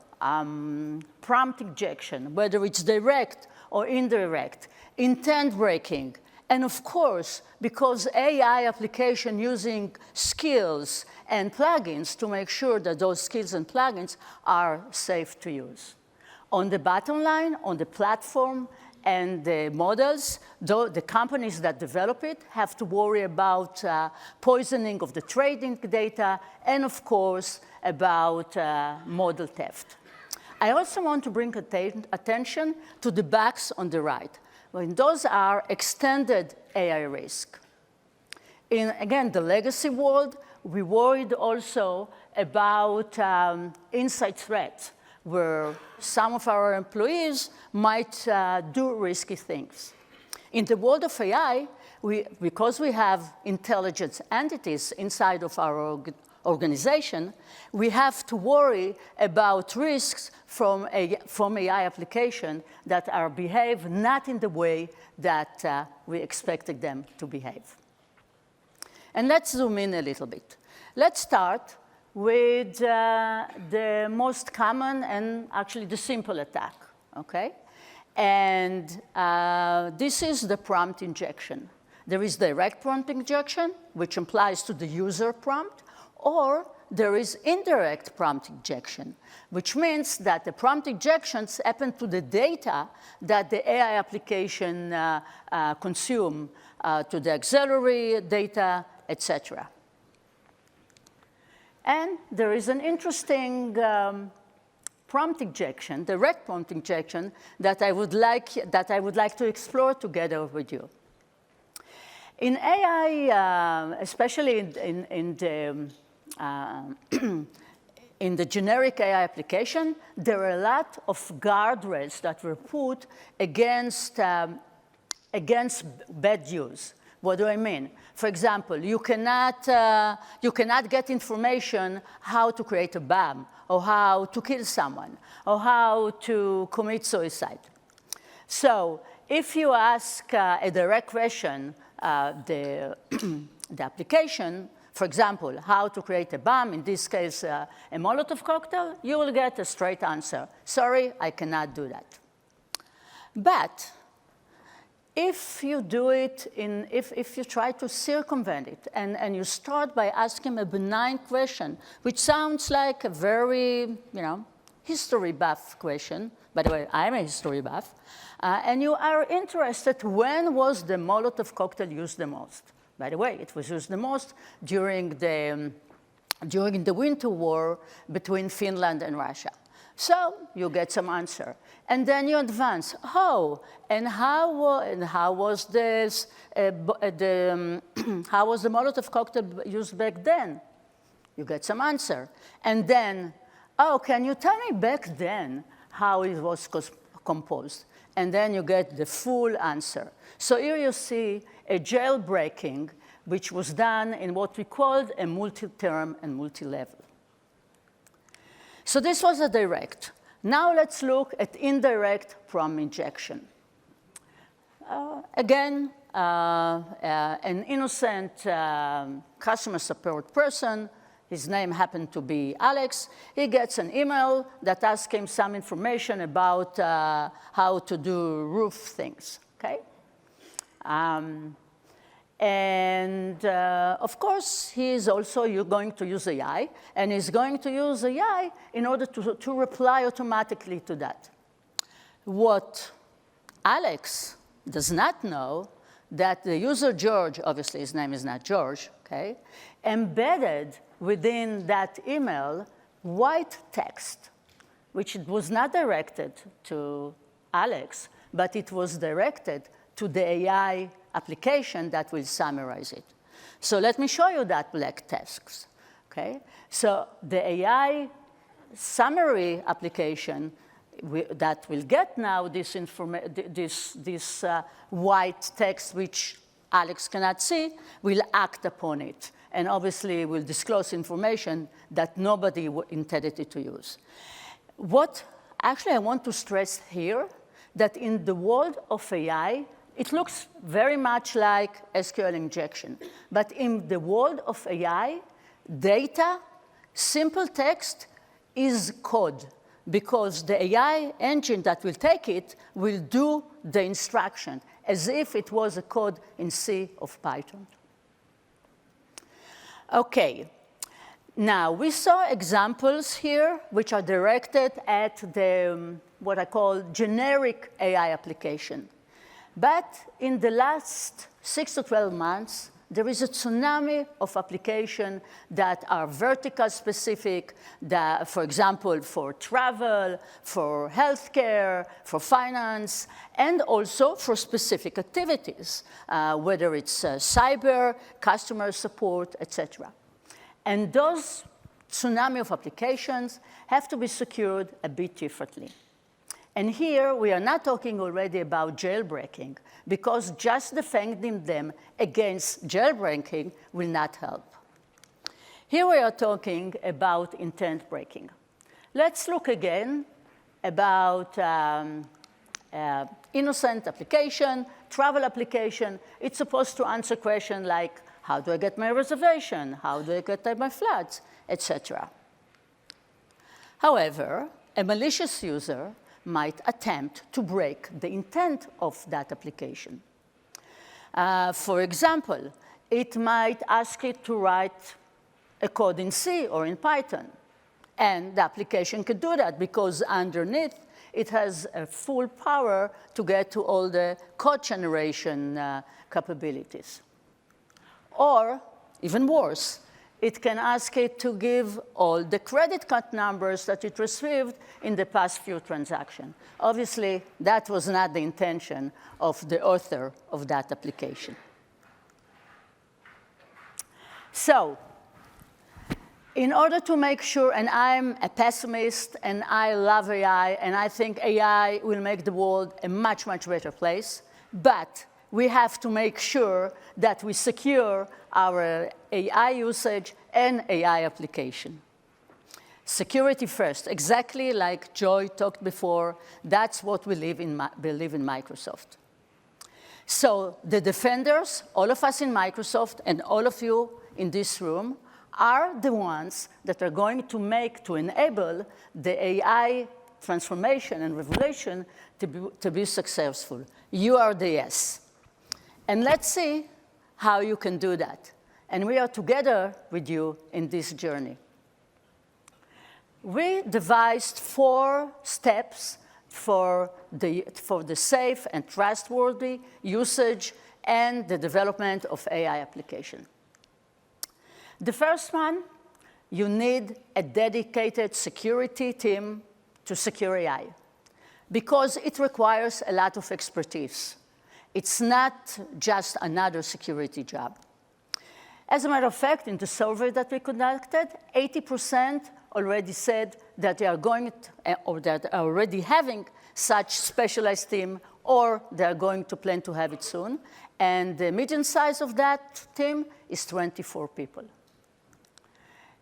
prompt injection, whether it's direct or indirect, intent breaking, and of course, because AI application using skills and plugins to make sure that those skills and plugins are safe to use. On the bottom line, on the platform and the models, the companies that develop it have to worry about poisoning of the trading data and, of course, about model theft. I also want to bring attention to the box on the right. When those are extended AI risk. In, again, the legacy world, we worried also about inside threats, where some of our employees might do risky things. In the world of AI, because we have intelligence entities inside of our organization, we have to worry about risks from AI application that are behave not in the way that we expected them to behave. And let's zoom in a little bit. Let's start with the most common and actually the simple attack, okay? And this is the prompt injection. There is direct prompt injection, which implies to the user prompt, or there is indirect prompt injection, which means that the prompt injections happen to the data that the AI application consume, to the auxiliary data, etc. And there is an interesting prompt injection, direct prompt injection, that I would like to explore together with you. In AI, especially in the generic AI application, there are a lot of guardrails that were put against bad use. What do I mean? For example, you cannot get information how to create a bomb, or how to kill someone, or how to commit suicide. So if you ask a direct question, the application, for example, how to create a bomb, in this case, a Molotov cocktail, you will get a straight answer. Sorry, I cannot do that. But if you do it, if you try to circumvent it, and you start by asking a benign question, which sounds like a very, history buff question. By the way, I'm a history buff. And you are interested, when was the Molotov cocktail used the most? By the way, it was used the most during the Winter War between Finland and Russia. So you get some answer. And then you advance. How was this, how was the Molotov cocktail used back then? You get some answer. And then, can you tell me back then how it was composed? And then you get the full answer. So here you see a jailbreaking, which was done in what we called a multi-term and multi-level. So this was a direct. Now let's look at indirect prompt injection. Again, an innocent customer support person, his name happened to be Alex, he gets an email that asks him some information about how to do roof things, okay? Of course, he is also going to use AI, and he's going to use AI in order to reply automatically to that. What Alex does not know, that the user George, obviously his name is not George, okay, embedded within that email white text, which was not directed to Alex, but it was directed to the AI application that will summarize it. So let me show you that black text, okay? So the AI summary application that will get now this white text, which Alex cannot see, will act upon it. And obviously will disclose information that nobody intended it to use. What actually I want to stress here, that in the world of AI, it looks very much like SQL injection. But in the world of AI, data, simple text is code, because the AI engine that will take it will do the instruction as if it was a code in C or Python. OK. Now, we saw examples here which are directed at the what I call generic AI application. But in the last 6 to 12 months, there is a tsunami of applications that are vertical specific, that, for example, for travel, for healthcare, for finance, and also for specific activities, whether it's cyber, customer support, etc. And those tsunami of applications have to be secured a bit differently. And here, we are not talking already about jailbreaking, because just defending them against jailbreaking will not help. Here we are talking about intent breaking. Let's look again about innocent application, travel application. It's supposed to answer questions like, how do I get my reservation? How do I get my flights, etc. However, a malicious user might attempt to break the intent of that application. For example, it might ask it to write a code in C or in Python. And the application could do that because underneath, it has a full power to get to all the code generation capabilities. Or, even worse, it can ask it to give all the credit card numbers that it received in the past few transactions. Obviously, that was not the intention of the author of that application. So, in order to make sure, and I'm a pessimist, and I love AI, and I think AI will make the world a much, much better place, but we have to make sure that we secure our AI usage and AI application. Security first, exactly like Joy talked before, that's what we believe in Microsoft. So the defenders, all of us in Microsoft and all of you in this room, are the ones that are going to enable the AI transformation and revolution to be successful. You are the yes. And let's see how you can do that. And we are together with you in this journey. We devised 4 steps for the safe and trustworthy usage and the development of AI application. The first one, you need a dedicated security team to secure AI, because it requires a lot of expertise. It's not just another security job. As a matter of fact, in the survey that we conducted, 80% already said that they are going to, or that are already having such specialized team, or they are going to plan to have it soon. And the median size of that team is 24 people.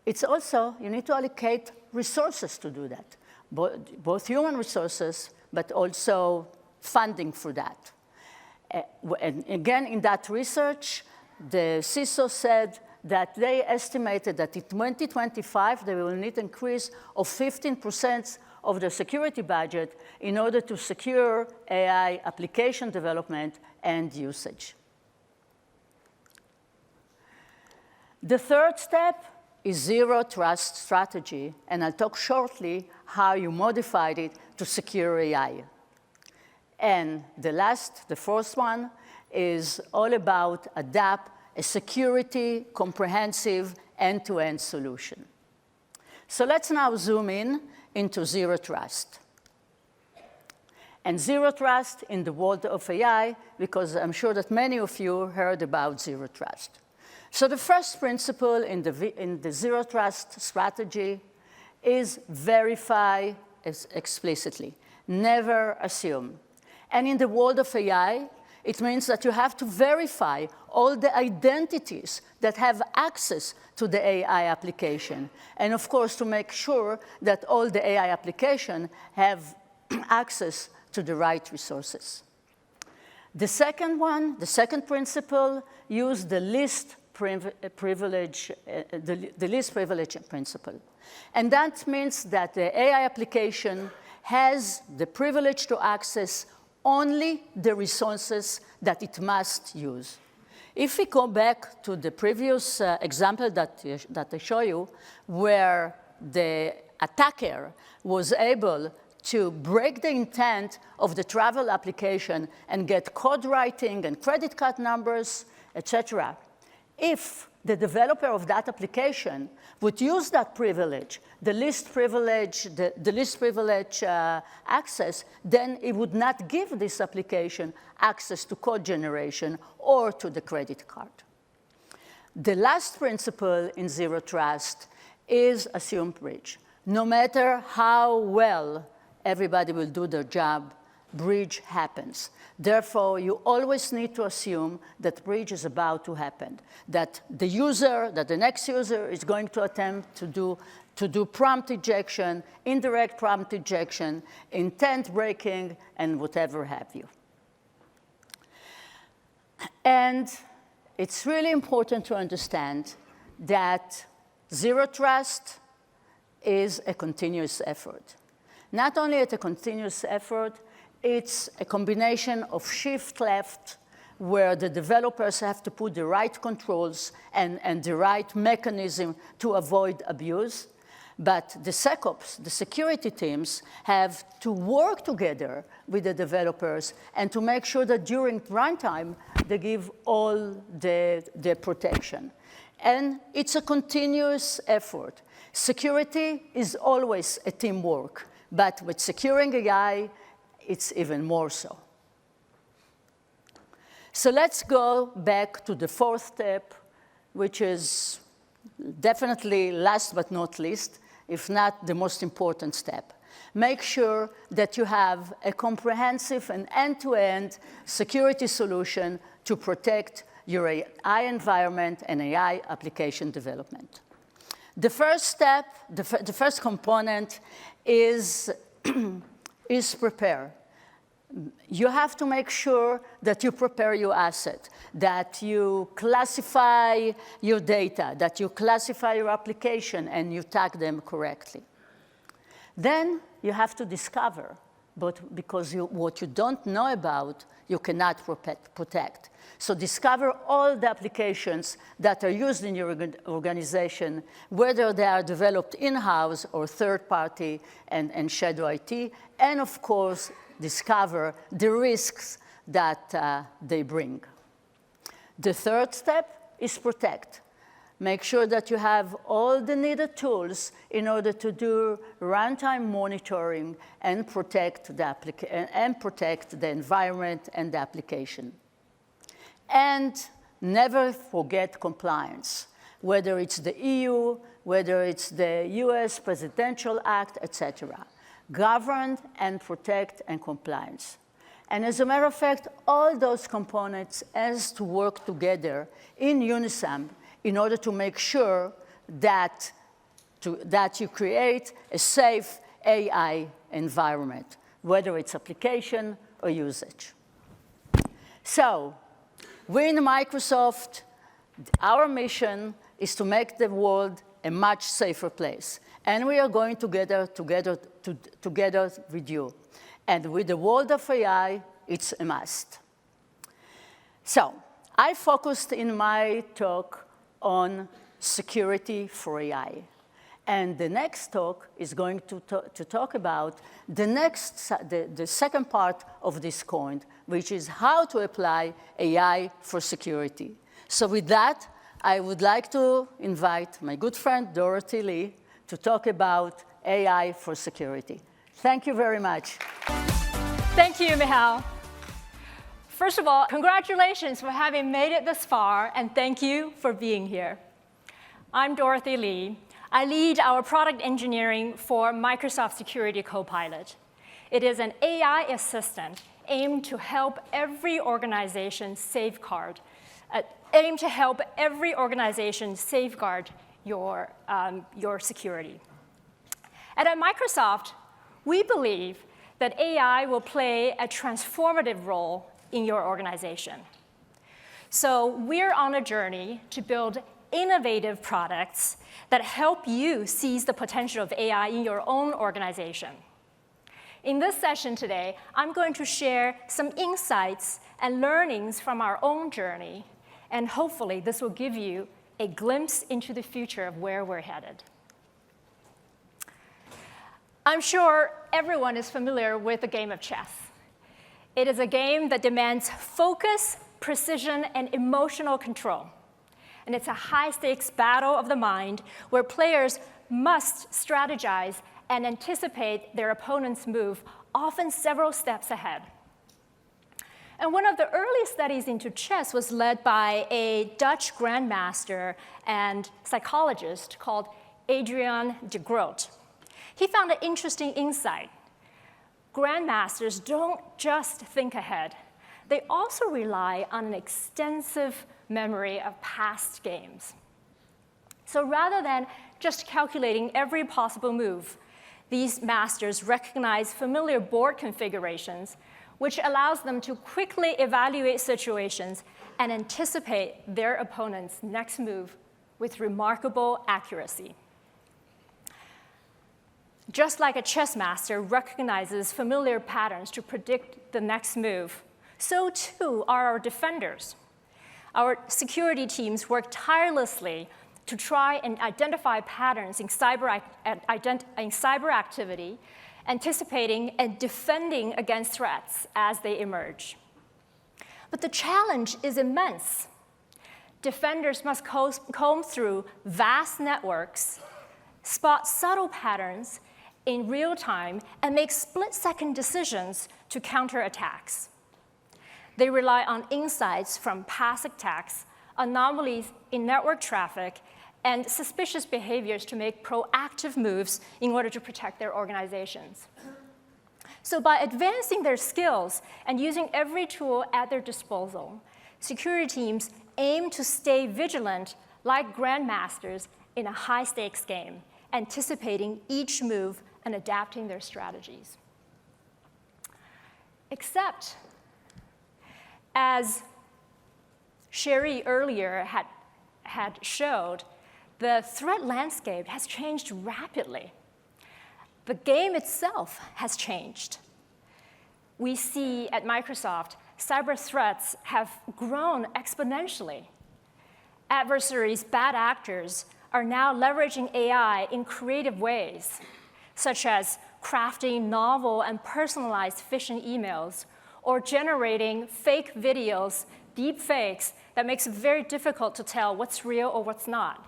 It's also, you need to allocate resources to do that, both human resources, but also funding for that. And again, in that research, the CISO said that they estimated that in 2025, they will need an increase of 15% of the security budget in order to secure AI application development and usage. The third step is zero trust strategy, and I'll talk shortly how you modified it to secure AI. And the fourth one is all about adapt a security, comprehensive, end-to-end solution. So let's now zoom in into zero trust. And zero trust in the world of AI, because I'm sure that many of you heard about zero trust. So the first principle in the zero trust strategy is verify explicitly. never assume. And in the world of AI, it means that you have to verify all the identities that have access to the AI application. And of course, to make sure that all the AI applications have access to the right resources. The second principle, use the least privilege principle. And that means that the AI application has the privilege to access only the resources that it must use. If we go back to the previous example that I show you, where the attacker was able to break the intent of the travel application and get code writing and credit card numbers, etc., if the developer of that application would use that privilege, the least privilege access, then it would not give this application access to code generation or to the credit card. The last principle in Zero Trust is assume breach. No matter how well everybody will do their job, breach happens. Therefore, you always need to assume that breach is about to happen, that the next user is going to attempt to do prompt injection, indirect prompt injection, intent breaking, and whatever have you. And it's really important to understand that Zero Trust is a continuous effort. Not only a continuous effort, it's a combination of shift left, where the developers have to put the right controls and the right mechanism to avoid abuse. But the SecOps, the security teams, have to work together with the developers and to make sure that during runtime, they give all the protection. And it's a continuous effort. Security is always a teamwork, but with securing AI, it's even more so. So let's go back to the fourth step, which is definitely last but not least, if not the most important step. Make sure that you have a comprehensive and end-to-end security solution to protect your AI environment and AI application development. The first step, the first component is prepare. You have to make sure that you prepare your asset, that you classify your data, that you classify your application, and you tag them correctly. Then you have to discover, but because what you don't know about, you cannot protect. So discover all the applications that are used in your organization, whether they are developed in-house or third-party and shadow IT, and of course, discover the risks that they bring. The third step is protect. Make sure that you have all the needed tools in order to do runtime monitoring and protect the environment and the application. And never forget compliance, whether it's the EU, whether it's the US Presidential Act, etc. Govern and protect and compliance. And as a matter of fact, all those components has to work together in unison in order to make sure that you create a safe AI environment, whether it's application or usage. So, we in Microsoft, our mission is to make the world a much safer place. And we are going together with you. And with the world of AI, it's a must. So I focused in my talk on security for AI. And the next talk is going to talk about the second part of this coin, which is how to apply AI for security. So with that, I would like to invite my good friend, Dorothy Lee, to talk about AI for security. Thank you very much. Thank you, Michal. First of all, congratulations for having made it this far, and thank you for being here. I'm Dorothy Lee. I lead our product engineering for Microsoft Security Copilot. It is an AI assistant aimed to help every organization safeguard your security. And at Microsoft, we believe that AI will play a transformative role in your organization. So we're on a journey to build innovative products that help you seize the potential of AI in your own organization. In this session today, I'm going to share some insights and learnings from our own journey, and hopefully this will give you a glimpse into the future of where we're headed. I'm sure everyone is familiar with the game of chess. It is a game that demands focus, precision, and emotional control. And it's a high-stakes battle of the mind where players must strategize and anticipate their opponent's move, often several steps ahead. And one of the early studies into chess was led by a Dutch grandmaster and psychologist called Adrian de Groot. He found an interesting insight. Grandmasters don't just think ahead. They also rely on an extensive memory of past games. So rather than just calculating every possible move, these masters recognize familiar board configurations, which allows them to quickly evaluate situations and anticipate their opponent's next move with remarkable accuracy. Just like a chess master recognizes familiar patterns to predict the next move, so too are our defenders. Our security teams work tirelessly to try and identify patterns in cyber activity, anticipating and defending against threats as they emerge. But the challenge is immense. Defenders must comb through vast networks, spot subtle patterns in real time, and make split-second decisions to counter attacks. They rely on insights from past attacks, anomalies in network traffic, and suspicious behaviors to make proactive moves in order to protect their organizations. So by advancing their skills and using every tool at their disposal, security teams aim to stay vigilant like grandmasters in a high-stakes game, anticipating each move and adapting their strategies. Except, as Sherry earlier had showed, the threat landscape has changed rapidly. The game itself has changed. We see at Microsoft, cyber threats have grown exponentially. Adversaries, bad actors, are now leveraging AI in creative ways, such as crafting novel and personalized phishing emails, or generating fake videos, deep fakes, that makes it very difficult to tell what's real or what's not.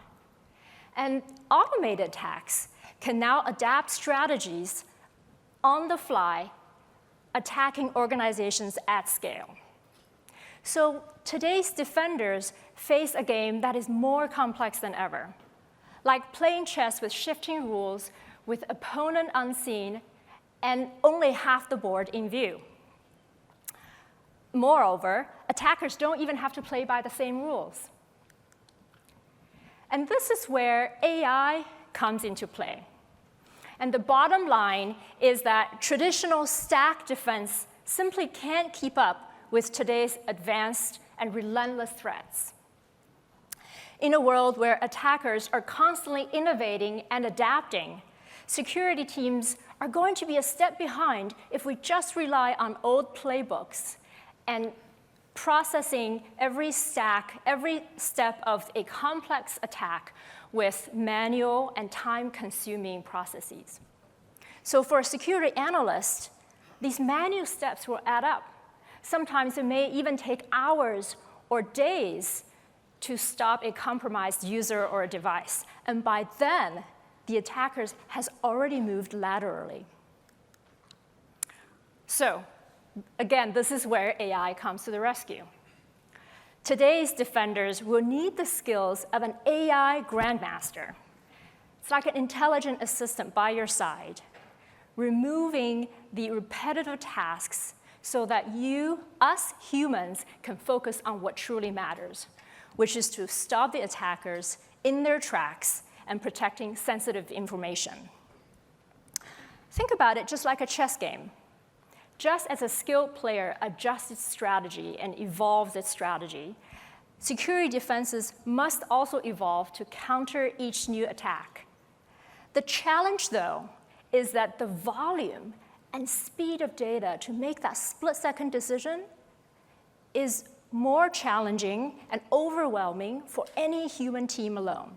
And automated attacks can now adapt strategies on the fly, attacking organizations at scale. So today's defenders face a game that is more complex than ever, like playing chess with shifting rules, with opponent unseen, and only half the board in view. Moreover, attackers don't even have to play by the same rules. And this is where AI comes into play. And the bottom line is that traditional stack defense simply can't keep up with today's advanced and relentless threats. In a world where attackers are constantly innovating and adapting, security teams are going to be a step behind if we just rely on old playbooks and processing every step of a complex attack with manual and time-consuming processes. So for a security analyst, these manual steps will add up. Sometimes it may even take hours or days to stop a compromised user or a device. And by then, the attackers has already moved laterally. So again, this is where AI comes to the rescue. Today's defenders will need the skills of an AI grandmaster. It's like an intelligent assistant by your side, removing the repetitive tasks so that us humans, can focus on what truly matters, which is to stop the attackers in their tracks and protecting sensitive information. Think about it just like a chess game. Just as a skilled player adjusts its strategy and evolves its strategy, security defenses must also evolve to counter each new attack. The challenge, though, is that the volume and speed of data to make that split-second decision is more challenging and overwhelming for any human team alone.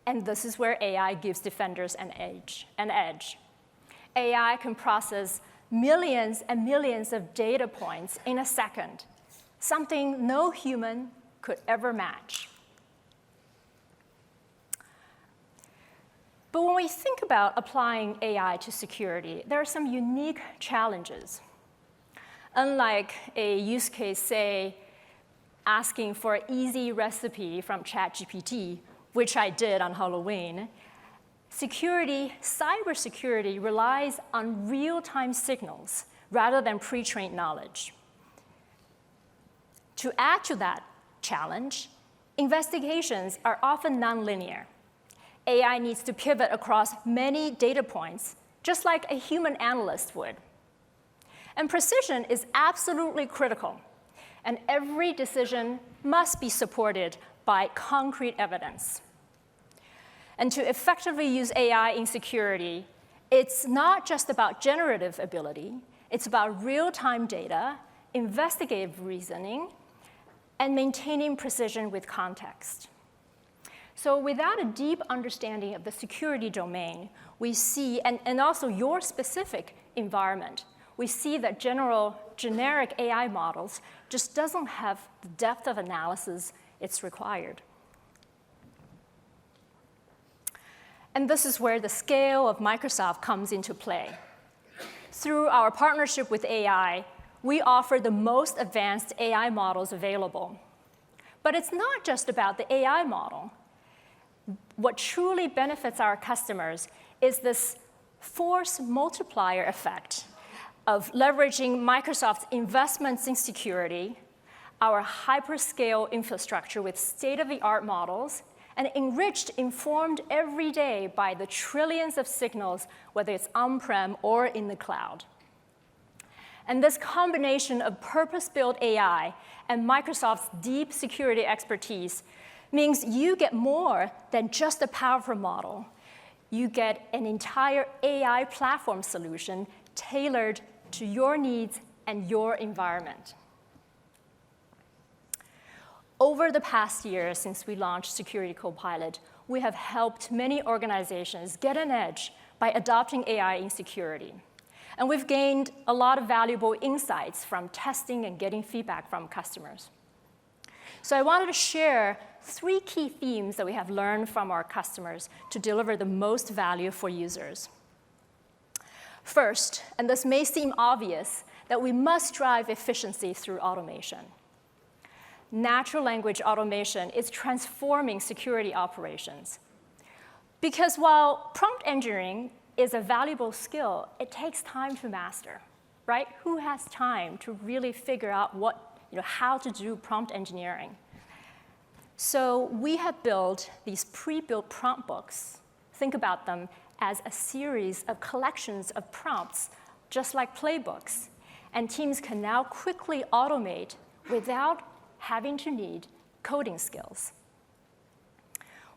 And this is where AI gives defenders an edge. AI can process millions and millions of data points in a second, something no human could ever match. But when we think about applying AI to security, there are some unique challenges. Unlike a use case, say, asking for an easy recipe from ChatGPT, which I did on Halloween, cybersecurity relies on real-time signals rather than pre-trained knowledge. To add to that challenge, investigations are often nonlinear. AI needs to pivot across many data points, just like a human analyst would. And precision is absolutely critical, and every decision must be supported by concrete evidence. And to effectively use AI in security, it's not just about generative ability, it's about real-time data, investigative reasoning, and maintaining precision with context. So without a deep understanding of the security domain, we see, and also your specific environment, we see that generic AI models just doesn't have the depth of analysis it's required. And this is where the scale of Microsoft comes into play. Through our partnership with AI, we offer the most advanced AI models available. But it's not just about the AI model. What truly benefits our customers is this force multiplier effect of leveraging Microsoft's investments in security, our hyperscale infrastructure with state-of-the-art models, and enriched, informed every day by the trillions of signals, whether it's on-prem or in the cloud. And this combination of purpose-built AI and Microsoft's deep security expertise means you get more than just a powerful model. You get an entire AI platform solution tailored to your needs and your environment. Over the past year, since we launched Security Copilot, we have helped many organizations get an edge by adopting AI in security. And we've gained a lot of valuable insights from testing and getting feedback from customers. So I wanted to share 3 key themes that we have learned from our customers to deliver the most value for users. First, and this may seem obvious, that we must drive efficiency through automation. Natural language automation is transforming security operations. Because while prompt engineering is a valuable skill, it takes time to master, right? Who has time to really figure out how to do prompt engineering? So we have built these pre-built prompt books. Think about them as a series of collections of prompts, just like playbooks. And teams can now quickly automate without having to need coding skills.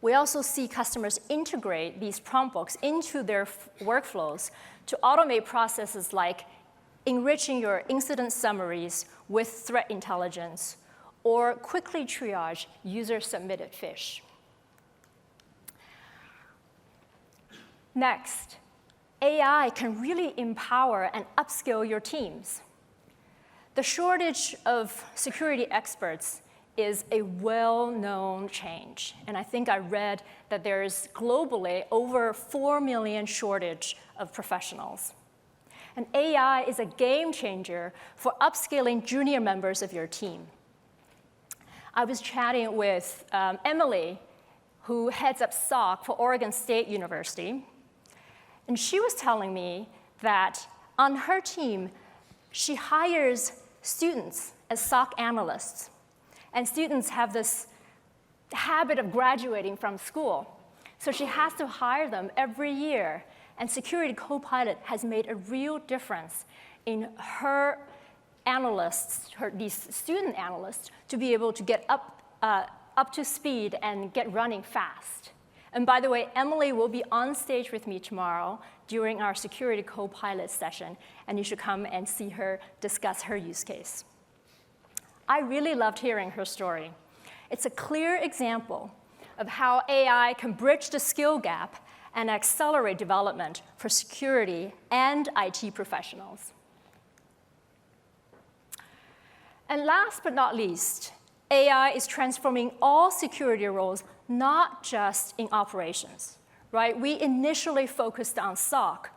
We also see customers integrate these prompt books into their workflows to automate processes like enriching your incident summaries with threat intelligence, or quickly triage user-submitted phish. Next, AI can really empower and upskill your teams. The shortage of security experts is a well-known change. And I think I read that there is globally over 4 million shortage of professionals. And AI is a game changer for upskilling junior members of your team. I was chatting with Emily, who heads up SOC for Oregon State University. And she was telling me that on her team, she hires students as SOC analysts. And students have this habit of graduating from school. So she has to hire them every year. And Security Copilot has made a real difference in her analysts, these student analysts, to be able to get up to speed and get running fast. And by the way, Emily will be on stage with me tomorrow during our Security Copilot session, and you should come and see her discuss her use case. I really loved hearing her story. It's a clear example of how AI can bridge the skill gap and accelerate development for security and IT professionals. And last but not least, AI is transforming all security roles, not just in operations, right? We initially focused on SOC,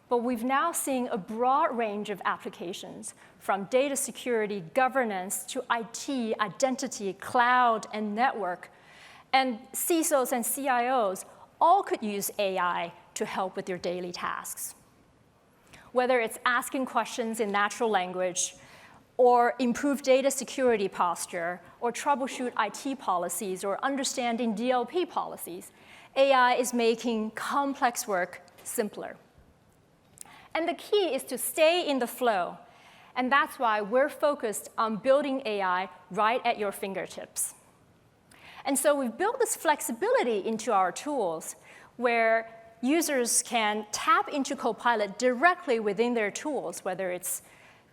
but we've now seen a broad range of applications from data security, governance, to IT, identity, cloud, and network. And CISOs and CIOs all could use AI to help with their daily tasks. Whether it's asking questions in natural language, or improve data security posture, or troubleshoot IT policies, or understanding DLP policies, AI is making complex work simpler. And the key is to stay in the flow. And that's why we're focused on building AI right at your fingertips. And so we've built this flexibility into our tools where users can tap into Copilot directly within their tools, whether it's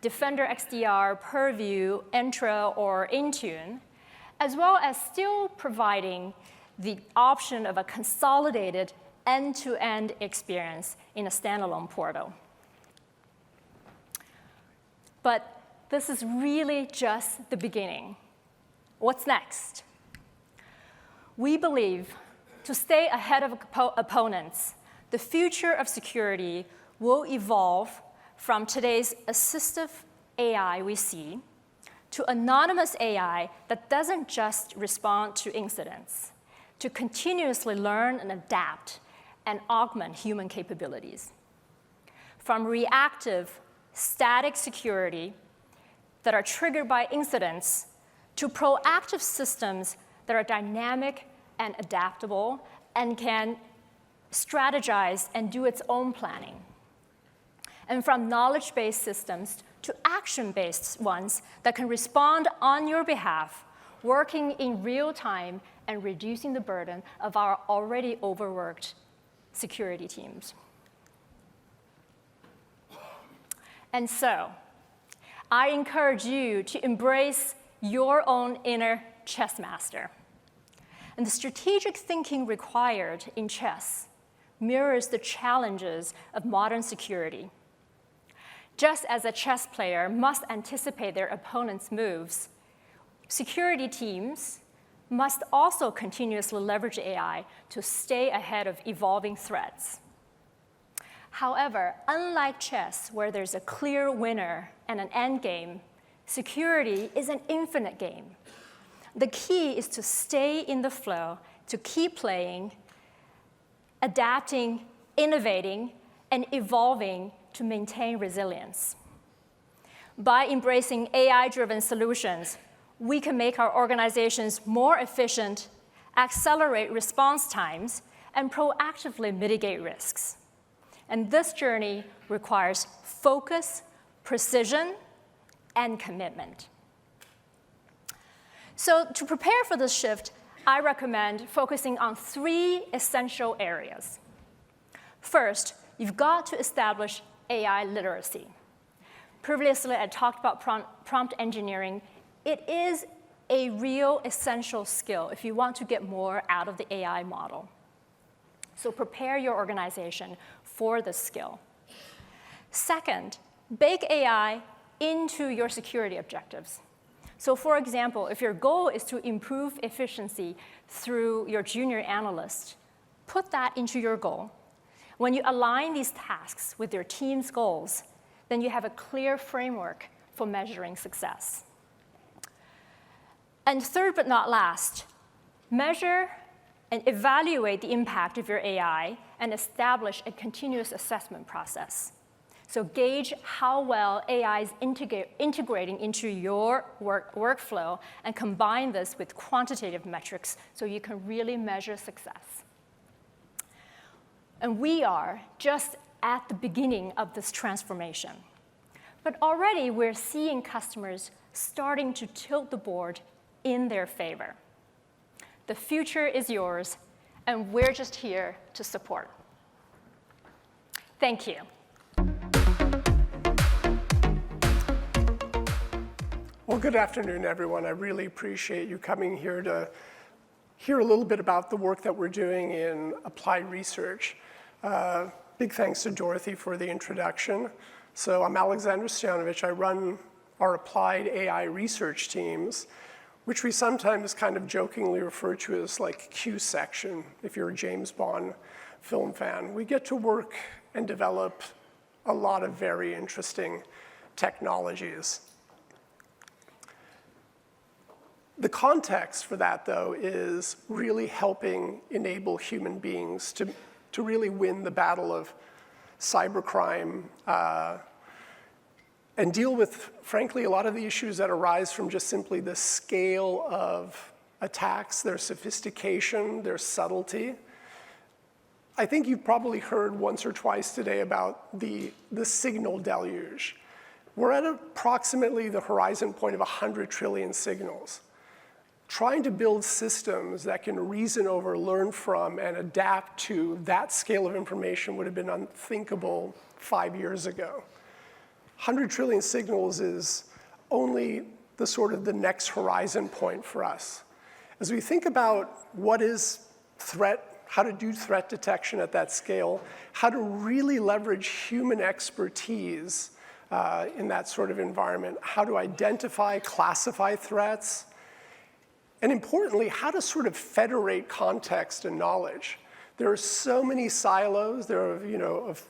Defender XDR, Purview, Entra, or Intune, as well as still providing the option of a consolidated end-to-end experience in a standalone portal. But this is really just the beginning. What's next? We believe to stay ahead of opponents, the future of security will evolve from today's assistive AI we see to anonymous AI that doesn't just respond to incidents, to continuously learn and adapt and augment human capabilities. From reactive, static security that are triggered by incidents to proactive systems that are dynamic and adaptable and can strategize and do its own planning. And from knowledge-based systems to action-based ones that can respond on your behalf, working in real time and reducing the burden of our already overworked security teams. And so, I encourage you to embrace your own inner chess master. And the strategic thinking required in chess mirrors the challenges of modern security. Just as a chess player must anticipate their opponent's moves, security teams must also continuously leverage AI to stay ahead of evolving threats. However, unlike chess, where there's a clear winner and an end game, security is an infinite game. The key is to stay in the flow, to keep playing, adapting, innovating, and evolving to maintain resilience. By embracing AI-driven solutions, we can make our organizations more efficient, accelerate response times, and proactively mitigate risks. And this journey requires focus, precision, and commitment. So to prepare for this shift, I recommend focusing on 3 essential areas. First, you've got to establish AI literacy. Previously, I talked about prompt engineering. It is a real essential skill if you want to get more out of the AI model. So prepare your organization for this skill. Second, bake AI into your security objectives. So for example, if your goal is to improve efficiency through your junior analyst, put that into your goal. When you align these tasks with your team's goals, then you have a clear framework for measuring success. And third but not last, measure and evaluate the impact of your AI and establish a continuous assessment process. So gauge how well AI is integrating into your workflow and combine this with quantitative metrics so you can really measure success. And we are just at the beginning of this transformation. But already we're seeing customers starting to tilt the board in their favor. The future is yours, and we're just here to support. Thank you. Well, good afternoon, everyone. I really appreciate you coming here to hear a little bit about the work that we're doing in applied research. Big thanks to Dorothy for the introduction. So I'm Alexander Stoyanovich. I run our applied AI research teams, which we sometimes kind of jokingly refer to as like Q section, if you're a James Bond film fan. We get to work and develop a lot of very interesting technologies. The context for that, though, is really helping enable human beings to really win the battle of cybercrime and deal with, frankly, a lot of the issues that arise from just simply the scale of attacks, their sophistication, their subtlety. I think you've probably heard once or twice today about the signal deluge. We're at approximately the horizon point of 100 trillion signals. Trying to build systems that can reason over, learn from, and adapt to that scale of information would have been unthinkable 5 years ago. 100 trillion signals is only the next horizon point for us. As we think about what is threat, how to do threat detection at that scale, how to really leverage human expertise in that sort of environment, how to identify, classify threats, and importantly, how to sort of federate context and knowledge. There are so many silos, there are, of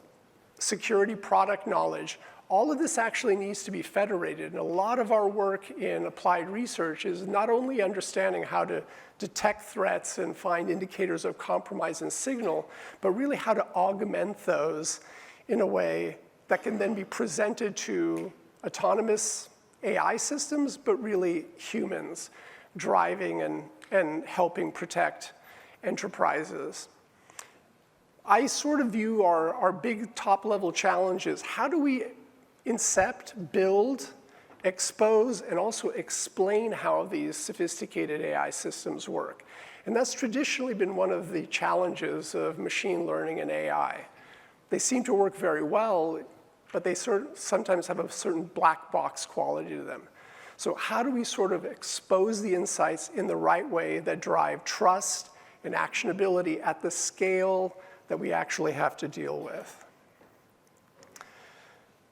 security product knowledge. All of this actually needs to be federated, and a lot of our work in applied research is not only understanding how to detect threats and find indicators of compromise and signal, but really how to augment those in a way that can then be presented to autonomous AI systems, but really humans driving and helping protect enterprises. I sort of view our big top-level challenges. How do we incept, build, expose, and also explain how these sophisticated AI systems work? And that's traditionally been one of the challenges of machine learning and AI. They seem to work very well, but they sometimes have a certain black box quality to them. So how do we sort of expose the insights in the right way that drive trust and actionability at the scale that we actually have to deal with?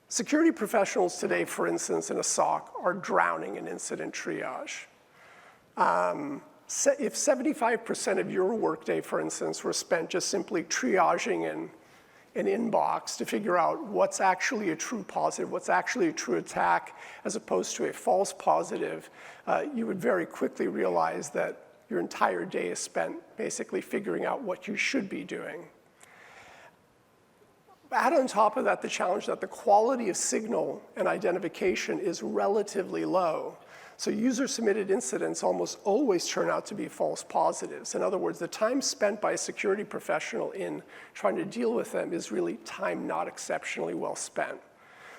Security professionals today, for instance, in a SOC, are drowning in incident triage. If 75% of your workday, for instance, were spent just simply triaging an inbox to figure out what's actually a true positive, what's actually a true attack, as opposed to a false positive, you would very quickly realize that your entire day is spent basically figuring out what you should be doing. Add on top of that the challenge that the quality of signal and identification is relatively low. So user-submitted incidents almost always turn out to be false positives. In other words, the time spent by a security professional in trying to deal with them is really time not exceptionally well spent.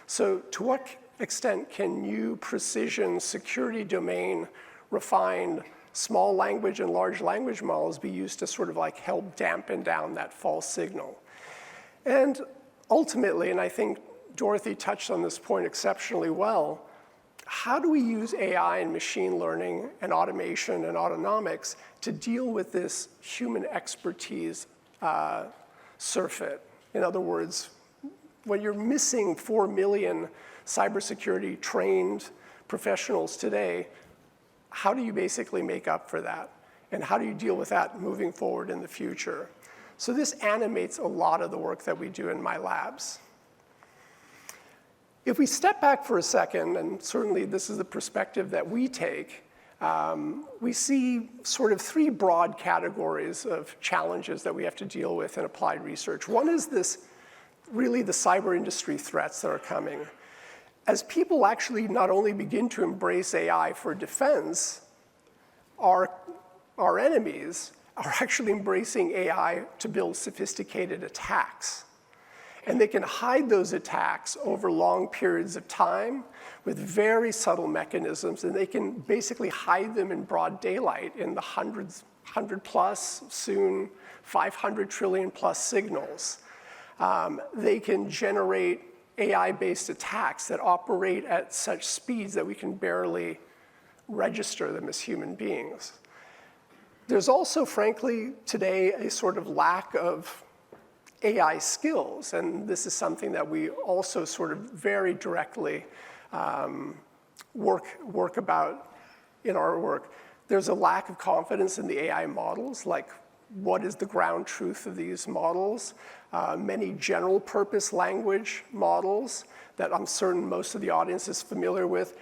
So to what extent can new precision security domain refined small language and large language models be used to sort of like help dampen down that false signal? And ultimately, and I think Dorothy touched on this point exceptionally well, how do we use AI and machine learning and automation and autonomics to deal with this human expertise surfeit? In other words, when you're missing 4 million cybersecurity trained professionals today, how do you basically make up for that? And how do you deal with that moving forward in the future? So this animates a lot of the work that we do in my labs. If we step back for a second, and certainly this is the perspective that we take, we see sort of three broad categories of challenges that we have to deal with in applied research. One is really the cyber industry threats that are coming. As people actually not only begin to embrace AI for defense, our enemies are actually embracing AI to build sophisticated attacks. And they can hide those attacks over long periods of time with very subtle mechanisms, and they can basically hide them in broad daylight in the 100 plus, soon 500 trillion plus signals. They can generate AI-based attacks that operate at such speeds that we can barely register them as human beings. There's also, frankly, today a sort of lack of AI skills, and this is something that we also sort of very directly work about in our work. There's a lack of confidence in the AI models, like what is the ground truth of these models? Many general purpose language models that I'm certain most of the audience is familiar with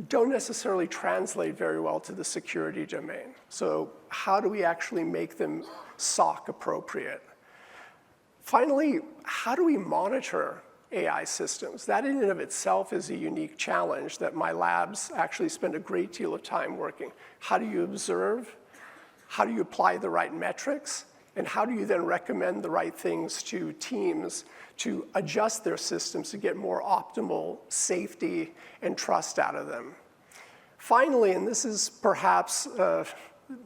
don't necessarily translate very well to the security domain. So how do we actually make them SOC appropriate? Finally, how do we monitor AI systems? That in and of itself is a unique challenge that my labs actually spend a great deal of time working. How do you observe? How do you apply the right metrics? And how do you then recommend the right things to teams to adjust their systems to get more optimal safety and trust out of them? Finally, and this is perhaps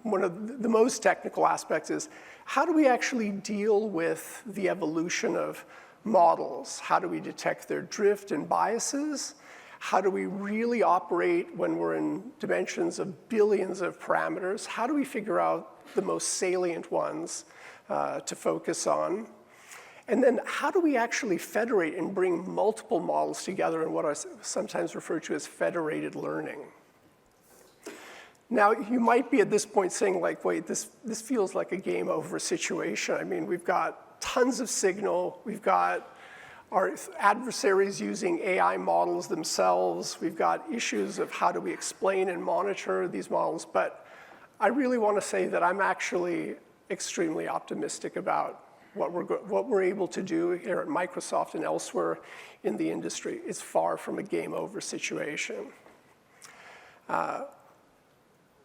one of the most technical aspects, is how do we actually deal with the evolution of models? How do we detect their drift and biases? How do we really operate when we're in dimensions of billions of parameters? How do we figure out the most salient ones to focus on? And then how do we actually federate and bring multiple models together in what I sometimes refer to as federated learning? Now, you might be at this point saying, like, wait, this feels like a game over situation. I mean, we've got tons of signal. We've got our adversaries using AI models themselves. We've got issues of how do we explain and monitor these models. But I really want to say that I'm actually extremely optimistic about what we're able to do here at Microsoft and elsewhere in the industry. It's far from a game over situation.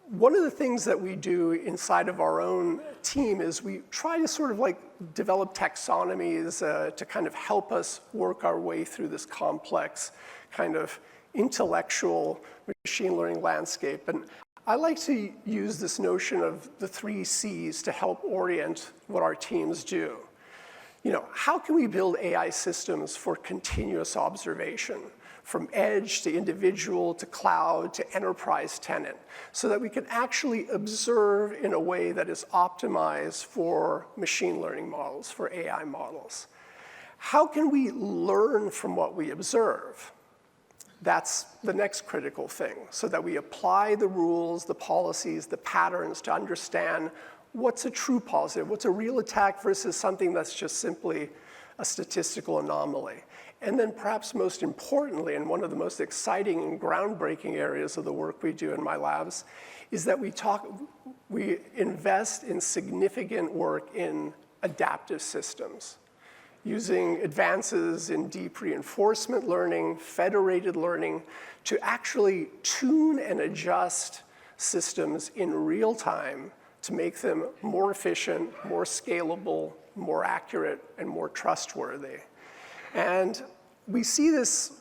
One of the things that we do inside of our own team is we try to sort of like develop taxonomies to kind of help us work our way through this complex kind of intellectual machine learning landscape. And I like to use this notion of the 3 C's to help orient what our teams do. You know, how can we build AI systems for continuous observation, from edge to individual to cloud to enterprise tenant, so that we can actually observe in a way that is optimized for machine learning models, for AI models? How can we learn from what we observe? That's the next critical thing, so that we apply the rules, the policies, the patterns to understand what's a true positive, what's a real attack versus something that's just simply a statistical anomaly. And then perhaps most importantly, and one of the most exciting and groundbreaking areas of the work we do in my labs, is that we invest in significant work in adaptive systems, using advances in deep reinforcement learning, federated learning, to actually tune and adjust systems in real time to make them more efficient, more scalable, more accurate, and more trustworthy. And we see this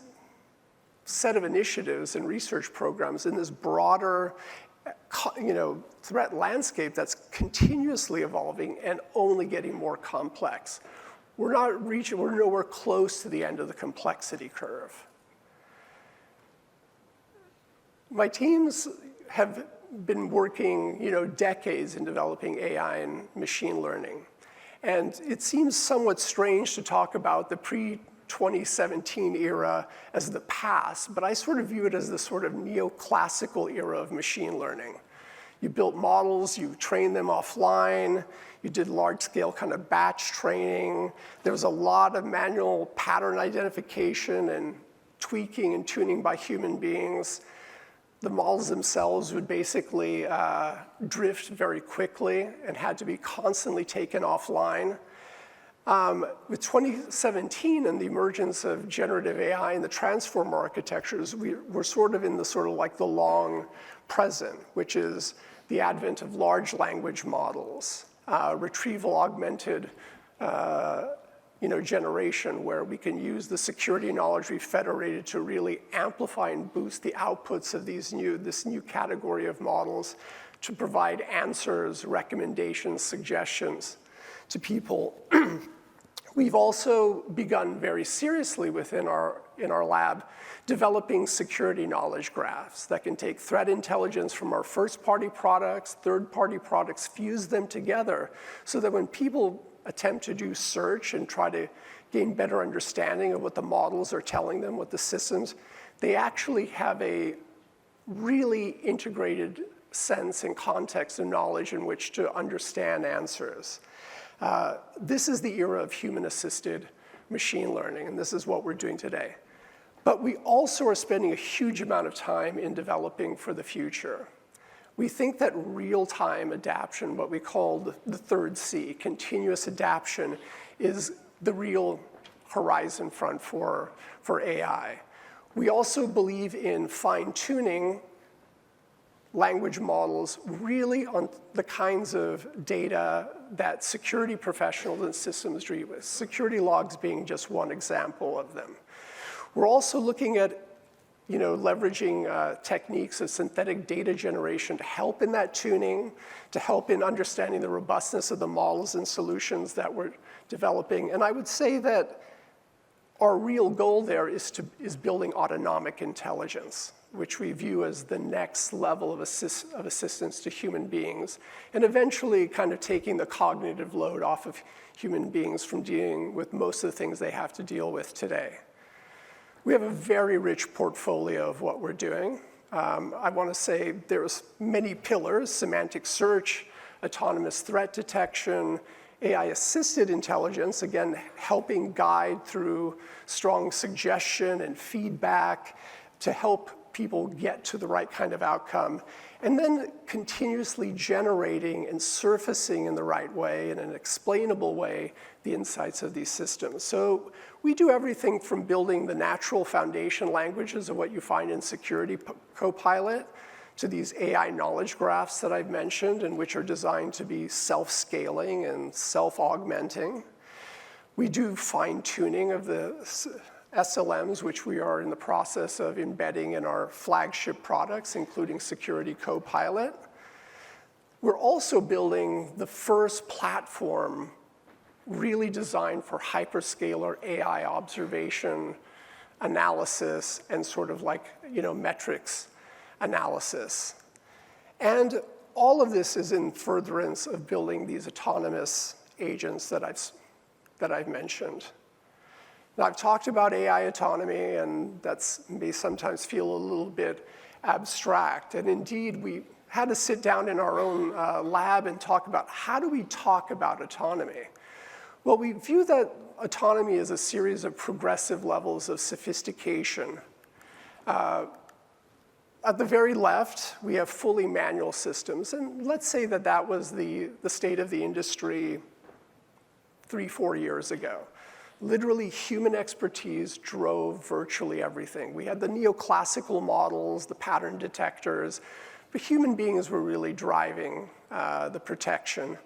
set of initiatives and research programs in this broader, threat landscape that's continuously evolving and only getting more complex. We're nowhere close to the end of the complexity curve. My teams have been working, decades in developing AI and machine learning. And it seems somewhat strange to talk about the pre-2017 era as the past, but I sort of view it as the sort of neoclassical era of machine learning. You built models, you trained them offline, you did large-scale kind of batch training. There was a lot of manual pattern identification and tweaking and tuning by human beings. the models themselves would basically drift very quickly and had to be constantly taken offline. With 2017 and the emergence of generative AI and the transformer architectures, we're sort of in the sort of like the long present, which is the advent of large language models, retrieval augmented generation, where we can use the security knowledge we've federated to really amplify and boost the outputs of this new category of models to provide answers, recommendations, suggestions to people. We've also begun very seriously in our lab developing security knowledge graphs that can take threat intelligence from our first-party products, third-party products, fuse them together so that when people attempt to do search and try to gain better understanding of what the models are telling them, what the systems, they actually have a really integrated sense and context and knowledge in which to understand answers. This is the era of human-assisted machine learning, and this is what we're doing today. But we also are spending a huge amount of time in developing for the future. We think that real-time adaptation, what we call the third C, continuous adaptation, is the real horizon front for AI. We also believe in fine-tuning language models really on the kinds of data that security professionals and systems deal with, security logs being just one example of them. We're also looking at leveraging techniques of synthetic data generation to help in that tuning, to help in understanding the robustness of the models and solutions that we're developing. And I would say that our real goal there is building autonomic intelligence, which we view as the next level of assistance to human beings, and eventually kind of taking the cognitive load off of human beings from dealing with most of the things they have to deal with today. We have a very rich portfolio of what we're doing. I want to say there's many pillars: semantic search, autonomous threat detection, AI-assisted intelligence, again, helping guide through strong suggestion and feedback to help people get to the right kind of outcome, and then continuously generating and surfacing in the right way, in an explainable way, the insights of these systems. So we do everything from building the natural foundation languages of what you find in Security Copilot to these AI knowledge graphs that I've mentioned, and which are designed to be self-scaling and self-augmenting. We do fine-tuning of the SLMs, which we are in the process of embedding in our flagship products, including Security Copilot. We're also building the first platform really designed for hyperscaler AI observation, analysis, and sort of like, metrics analysis. And all of this is in furtherance of building these autonomous agents that I've mentioned. Now, I've talked about AI autonomy, and that may sometimes feel a little bit abstract. And indeed, we had to sit down in our own lab and talk about how do we talk about autonomy? Well, we view that autonomy as a series of progressive levels of sophistication. At the very left, we have fully manual systems. And let's say that was the state of the industry 3-4 years ago. Literally, human expertise drove virtually everything. We had the neoclassical models, the pattern detectors, but human beings were really driving the protection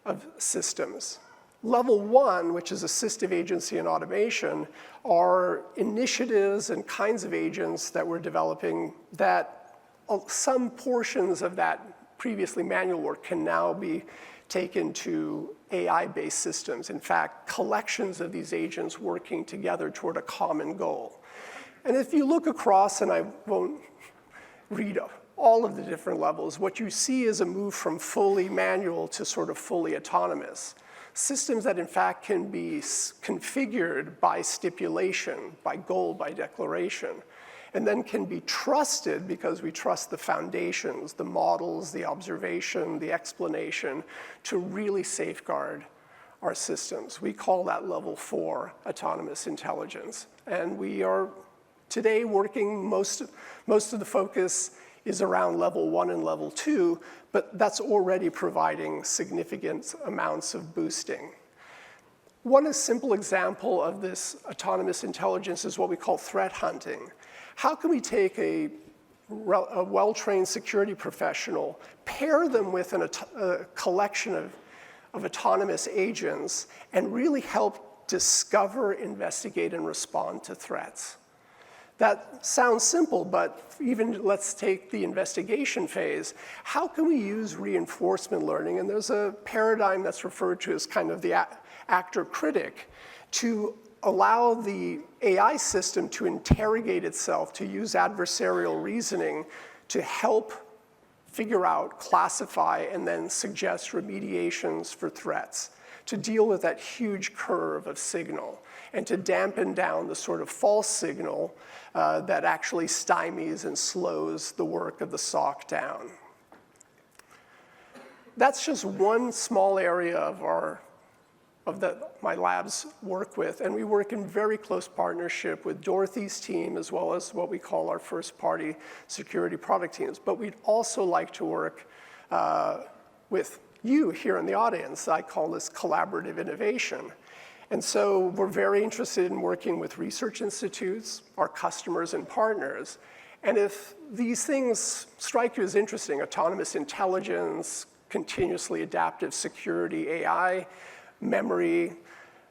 of systems. Level 1, which is assistive agency and automation, are initiatives and kinds of agents that we're developing that some portions of that previously manual work can now be taken to AI-based systems. In fact, collections of these agents working together toward a common goal. And if you look across, and I won't read all of the different levels, what you see is a move from fully manual to sort of fully autonomous. Systems that in fact can be configured by stipulation, by goal, by declaration, and then can be trusted because we trust the foundations, the models, the observation, the explanation to really safeguard our systems. We call that level 4 autonomous intelligence. And we are Today, most of the focus is around level 1 and level 2, but that's already providing significant amounts of boosting. One simple example of this autonomous intelligence is what we call threat hunting. How can we take a well-trained security professional, pair them with a collection of autonomous agents, and really help discover, investigate, and respond to threats? That sounds simple, but even let's take the investigation phase. How can we use reinforcement learning? And there's a paradigm that's referred to as kind of the actor-critic to allow the AI system to interrogate itself, to use adversarial reasoning to help figure out, classify, and then suggest remediations for threats, to deal with that huge curve of signal, and to dampen down the sort of false signal that actually stymies and slows the work of the SOC down. That's just one small area of my labs work with, and we work in very close partnership with Dorothy's team as well as what we call our first-party security product teams. But we'd also like to work with you here in the audience. I call this collaborative innovation. And so we're very interested in working with research institutes, our customers and partners. And if these things strike you as interesting, autonomous intelligence, continuously adaptive security, AI, memory,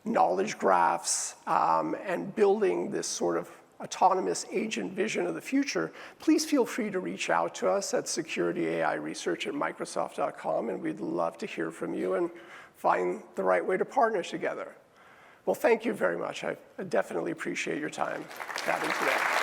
knowledge graphs, and building this sort of autonomous agent vision of the future, please feel free to reach out to us at security.ai.research@microsoft.com, and we'd love to hear from you and find the right way to partner together. Well, thank you very much. I definitely appreciate your time chatting today.